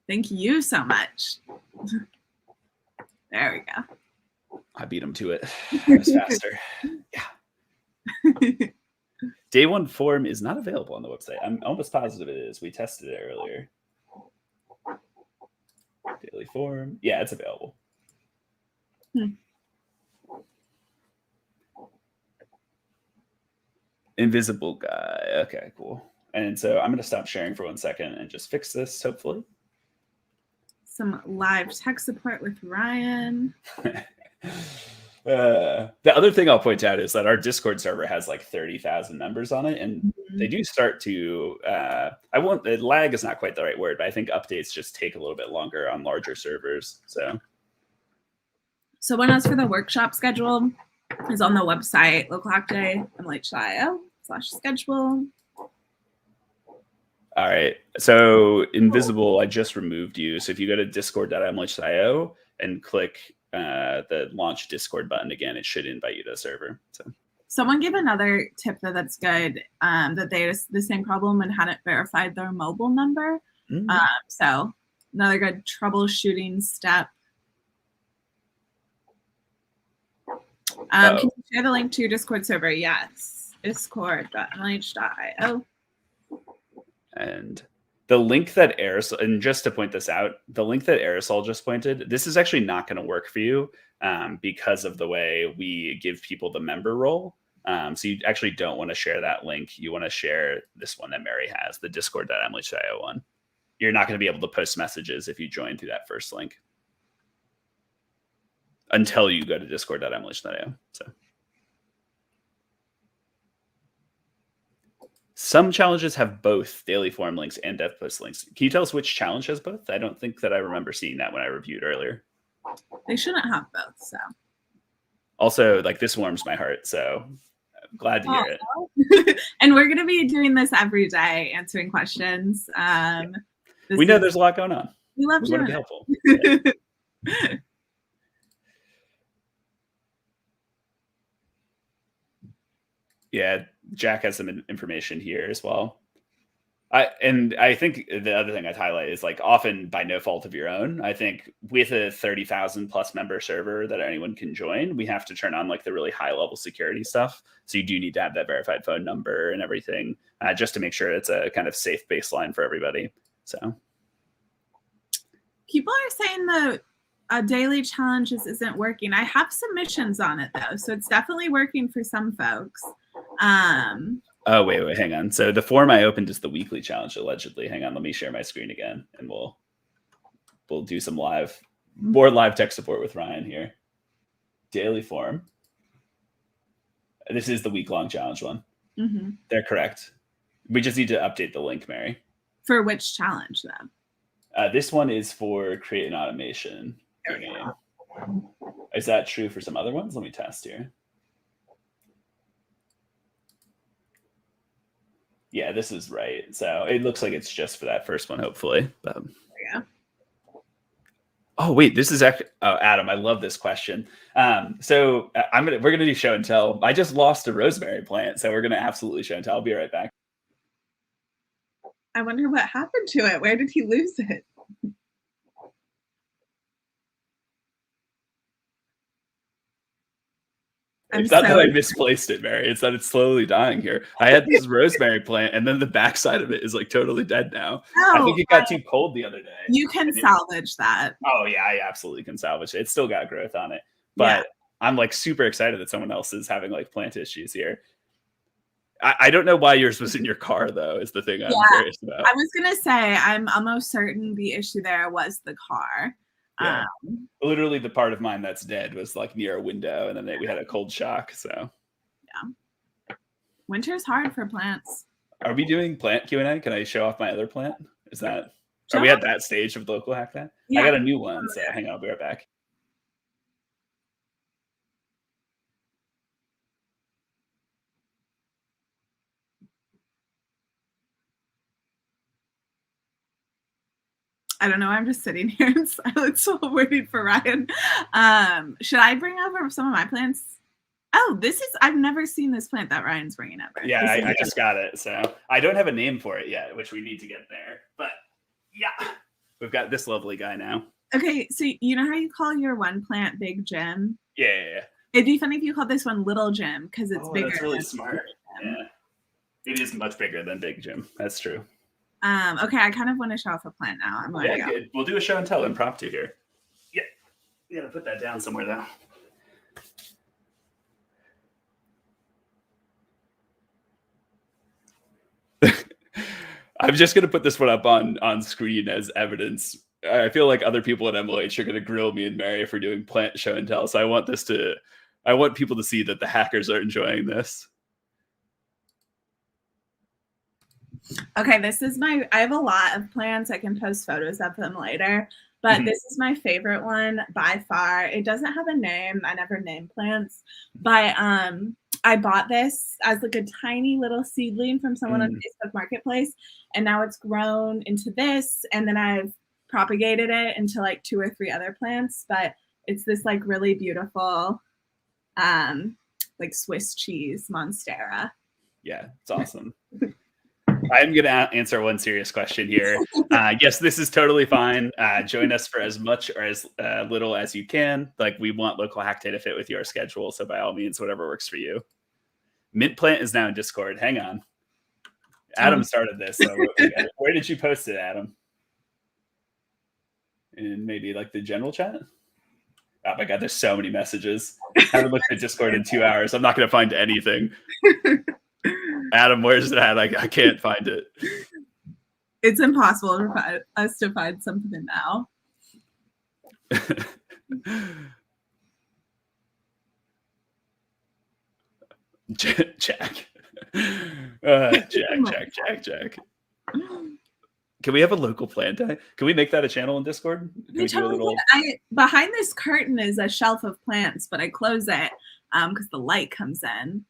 Thank you so much. There we go. I beat him to it. It was faster. Yeah. Day one form is not available on the website. I'm almost positive it is. We tested it earlier. Daily form. Yeah, it's available. Invisible guy. Okay, cool. And so I'm going to stop sharing for 1 second and just fix this, hopefully. Some live tech support with Ryan. The other thing I'll point out is that our Discord server has like 30,000 members on it, and they do start to lag is not quite the right word, but I think updates just take a little bit longer on larger servers. So when as for the workshop schedule is on the website, localhackday.mlh.io/schedule. All right. So Invisible, I just removed you. So if you go to discord.mlh.io and click the launch Discord button again, it should invite you to the server. So someone gave another tip that's good, that they had the same problem and hadn't verified their mobile number. So another good troubleshooting step. Can you share the link to your Discord server? Yes. Discord.lh.io. And the link that Aerosol, and just to point this out, the link that Aerosol just pointed, this is actually not going to work for you because of the way we give people the member role. So you actually don't want to share that link. You want to share this one that Mary has, the discord.mlh.io one. You're not going to be able to post messages if you join through that first link until you go to discord.mlh.io. So some challenges have both daily forum links and dev post links. Can you tell us which challenge has both? I don't think that I remember seeing that when I reviewed earlier. They shouldn't have both, so. Also, like, this warms my heart, so I'm glad to hear it. And we're going to be doing this every day, answering questions. We know there's a lot going on. We love we doing want to be helpful. Yeah. Yeah, Jack has some information here as well. I think the other thing I'd highlight is, like, often by no fault of your own, I think with a 30,000 plus member server that anyone can join, we have to turn on like the really high level security stuff. So you do need to have that verified phone number and everything just to make sure it's a kind of safe baseline for everybody. So people are saying the daily challenges isn't working. I have submissions on it though, so it's definitely working for some folks. Oh, wait, hang on. So the form I opened is the weekly challenge, allegedly. Hang on, let me share my screen again, and we'll do some more live tech support with Ryan here. Daily form. This is the week-long challenge one. Mm-hmm. They're correct. We just need to update the link, Mary. For which challenge, though? This one is for create an automation. Is that true for some other ones? Let me test here. Yeah, this is right. So it looks like it's just for that first one, hopefully. But yeah. Oh wait, this is actually. Oh, Adam, I love this question. So we're gonna do show and tell. I just lost a rosemary plant, so we're gonna absolutely show and tell. I'll be right back. I wonder what happened to it. Where did he lose it? It's not that I misplaced it, Mary. It's that it's slowly dying here. I had this rosemary plant, and then the backside of it is like totally dead now. I think it got too cold the other day. You can salvage that. Oh yeah, I absolutely can salvage it. It's still got growth on it, but I'm like super excited that someone else is having like plant issues here. I don't know why yours was in your car though. Is the thing I'm curious about. I was gonna say I'm almost certain the issue there was the car. Yeah. Literally the part of mine that's dead was like near a window, and then we had a cold shock. So yeah, winter's hard for plants. Are we doing plant Q&A? Can I show off my other plant? Is that are we at that stage of local hack that? Yeah. I got a new one, so hang on, I'll be right back. I don't know. I'm just sitting here in silence while waiting for Ryan. Should I bring over some of my plants? Oh, I've never seen this plant that Ryan's bringing over. Yeah, I just got it. So I don't have a name for it yet, which we need to get there. But yeah, we've got this lovely guy now. Okay, so you know how you call your one plant Big Jim? Yeah. It'd be funny if you called this one Little Jim because it's bigger. That's really smart. Yeah. It is much bigger than Big Jim. That's true. Okay, I kind of want to show off a plant now. I'm ready. Yeah, good. We'll do a show and tell impromptu here. Yeah. You gotta put that down somewhere though. I'm just gonna put this one up on screen as evidence. I feel like other people at MLH are gonna grill me and Mary for doing plant show and tell. So I want people to see that the hackers are enjoying this. Okay, I have a lot of plants. I can post photos of them later, but this is my favorite one by far. It doesn't have a name. I never name plants, but I bought this as like a tiny little seedling from someone on Facebook Marketplace, and now it's grown into this, and then I've propagated it into like 2 or 3 other plants, but it's this like really beautiful like Swiss cheese monstera. Yeah, it's awesome. I'm going to answer one serious question here. Yes, this is totally fine. Join us for as much or as little as you can. Like, we want Local Hack Day to fit with your schedule. So by all means, whatever works for you. Mint Plant is now in Discord. Hang on. Adam started this. So where did you post it, Adam? In maybe like the general chat? Oh my God, there's so many messages. I haven't looked at Discord in 2 hours. I'm not going to find anything. Adam, where's that? I can't find it. It's impossible for us to find something now. Jack. Jack. Can we have a local plant day? Can we make that a channel in Discord? Behind this curtain is a shelf of plants, but I close it because the light comes in.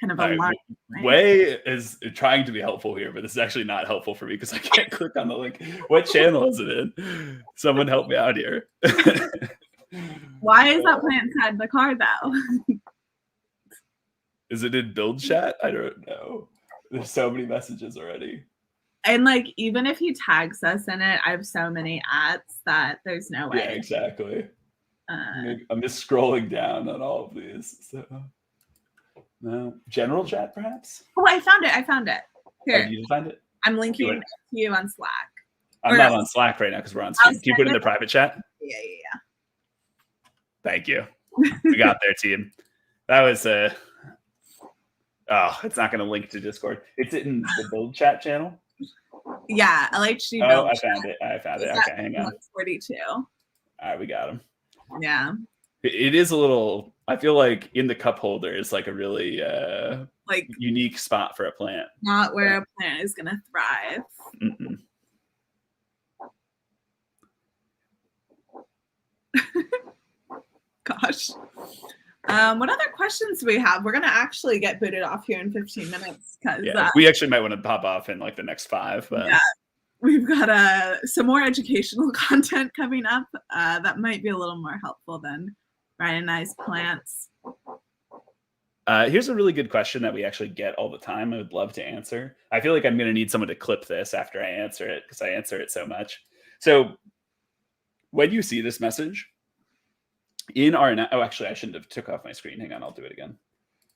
Kind of a lot. Way is trying to be helpful here, but this is actually not helpful for me because I can't click on the link. What channel is it in? Someone help me out here. Why is that plant inside the car though? Is it in build chat? I don't know. There's so many messages already. And like, even if he tags us in it, I have so many ads that there's no way. Yeah, exactly. I'm just scrolling down on all of these. So. No. General chat, perhaps? Oh, I found it. Here. Oh, you find it? I'm linking it to you on Slack. I'm not on Slack right now because we're on Slack. Can you put it in the private chat? Yeah. Thank you. We got there, team. That was it's not going to link to Discord. It's in the build chat channel. Yeah, LHD. Oh, I found it. Okay, hang on. 42. All right, we got him. Yeah. It is a little. I feel like in the cup holder is like a really like unique spot for a plant. Not where a plant is gonna thrive. Mm-mm. Gosh. What other questions do we have? We're gonna actually get booted off here in 15 minutes because we actually might want to pop off in like the next 5. But yeah, we've got some more educational content coming up that might be a little more helpful than Ryan and I's plants. Here's a really good question that we actually get all the time. I would love to answer. I feel like I'm going to need someone to clip this after I answer it because I answer it so much. So when you see this message in our, actually, I shouldn't have took off my screen. Hang on, I'll do it again.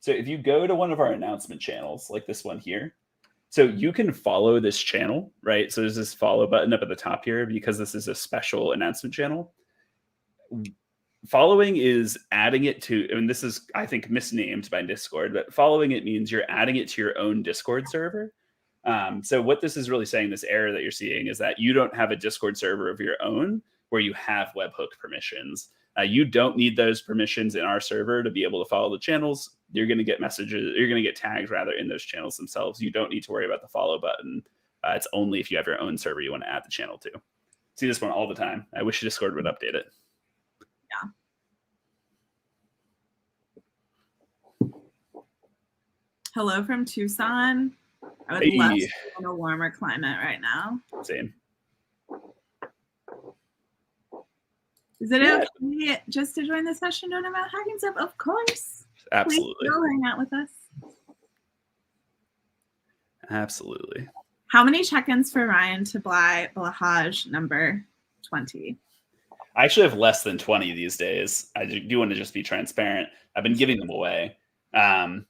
So if you go to one of our announcement channels, like this one here, so you can follow this channel, right? So there's this follow button up at the top here because this is a special announcement channel. Following is adding it to, and this is, I think, misnamed by Discord, but following it means you're adding it to your own Discord server. So what this is really saying, this error that you're seeing, is that you don't have a Discord server of your own where you have webhook permissions. You don't need those permissions in our server to be able to follow the channels. You're going to get messages, you're going to get tagged rather in those channels themselves. You don't need to worry about the follow button. It's only if you have your own server you want to add the channel to. See this one all the time. I wish Discord would update it. Yeah. Hello from Tucson. I would love to be in a warmer climate right now. Same. Is it okay just to join the session to know about hacking stuff? Of course. Absolutely. Please go hang out with us. Absolutely. How many check-ins for Ryan to Blahaj number 20? I actually have less than 20 these days. I do want to just be transparent. I've been giving them away. I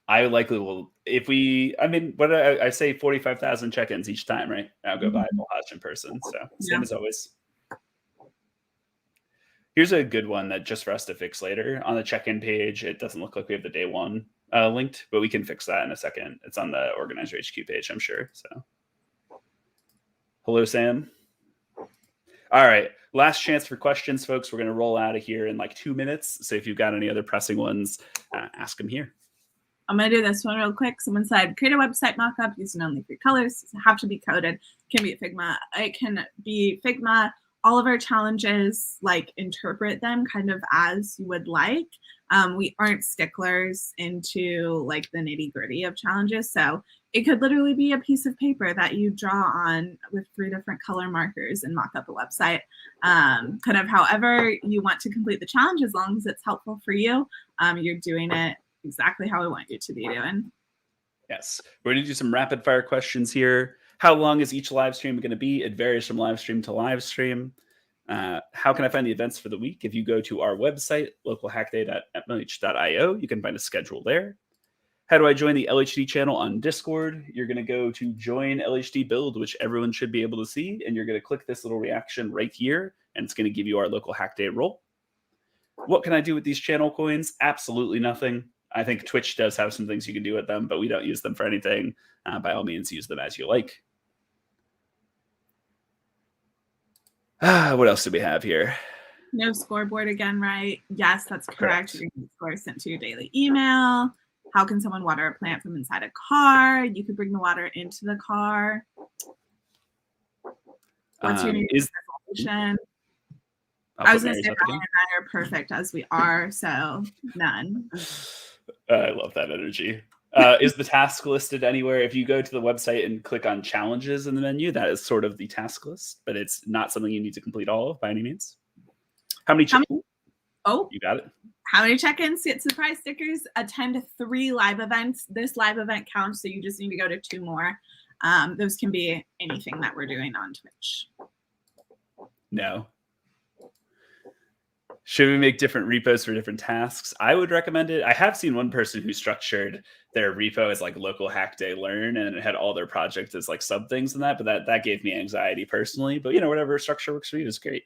likely will, if we, I mean, what I say 45,000 check-ins each time, right? I'll go buy a Blahaj in person. So same as always. Here's a good one that just for us to fix later. On the check-in page, it doesn't look like we have the day one linked, but we can fix that in a second. It's on the Organizer HQ page, I'm sure. So, hello, Sam. All right, last chance for questions, folks. We're going to roll out of here in like 2 minutes. So if you've got any other pressing ones, ask them here. I'm going to do this one real quick. Someone said, create a website mockup using only 3 colors. It have to be coded. It can be Figma. It can be Figma. All of our challenges, like, interpret them kind of as you would like. We aren't sticklers into like the nitty gritty of challenges. So it could literally be a piece of paper that you draw on with 3 different color markers and mock up a website. Kind of however you want to complete the challenge, as long as it's helpful for you, you're doing it exactly how we want you to be doing. Yes. We're going to do some rapid fire questions here. How long is each live stream going to be? It varies from live stream to live stream. How can I find the events for the week? If you go to our website, localhackday.mh.io, you can find a schedule there. How do I join the LHD channel on Discord? You're going to go to join LHD build, which everyone should be able to see. And you're going to click this little reaction right here. And it's going to give you our local hack day role. What can I do with these channel coins? Absolutely nothing. I think Twitch does have some things you can do with them, but we don't use them for anything. By all means, use them as you like. What else do we have here? No scoreboard again, right? Yes, that's correct. You're going to score sent to your daily email. How can someone water a plant from inside a car? You could bring the water into the car. What's your New Year's resolution? I was going to say Ryan and I are perfect as we are, so none. I love that energy. Is the task listed anywhere? If you go to the website and click on challenges in the menu, that is sort of the task list, but it's not something you need to complete all of by any means. How many check-ins? Oh, you got it. How many check-ins? Get surprise stickers. Attend 3 live events. This live event counts, so you just need to go to 2 more. Those can be anything that we're doing on Twitch. No. Should we make different repos for different tasks? I would recommend it. I have seen one person who structured their repo as like local hack day learn, and it had all their projects as like sub things in that, but that gave me anxiety personally. But whatever structure works for you is great.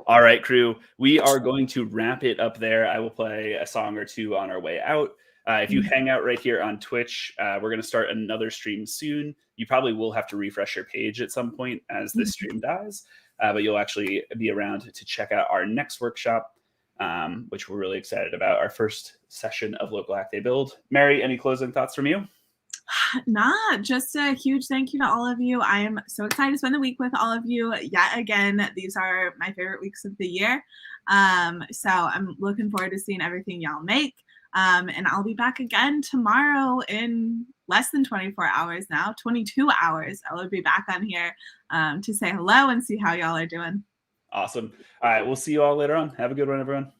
All right, crew, we are going to wrap it up there. I will play a song or two on our way out. If you hang out right here on Twitch, we're going to start another stream soon. You probably will have to refresh your page at some point as this stream dies, but you'll actually be around to check out our next workshop, which we're really excited about, our first session of Local Hack Day Build. Mary, any closing thoughts from you? Just a huge thank you to all of you. I am so excited to spend the week with all of you yet again. These are my favorite weeks of the year. So I'm looking forward to seeing everything y'all make. And I'll be back again tomorrow in less than 24 hours now, 22 hours. I will be back on here to say hello and see how y'all are doing. Awesome. All right. We'll see you all later on. Have a good one, everyone.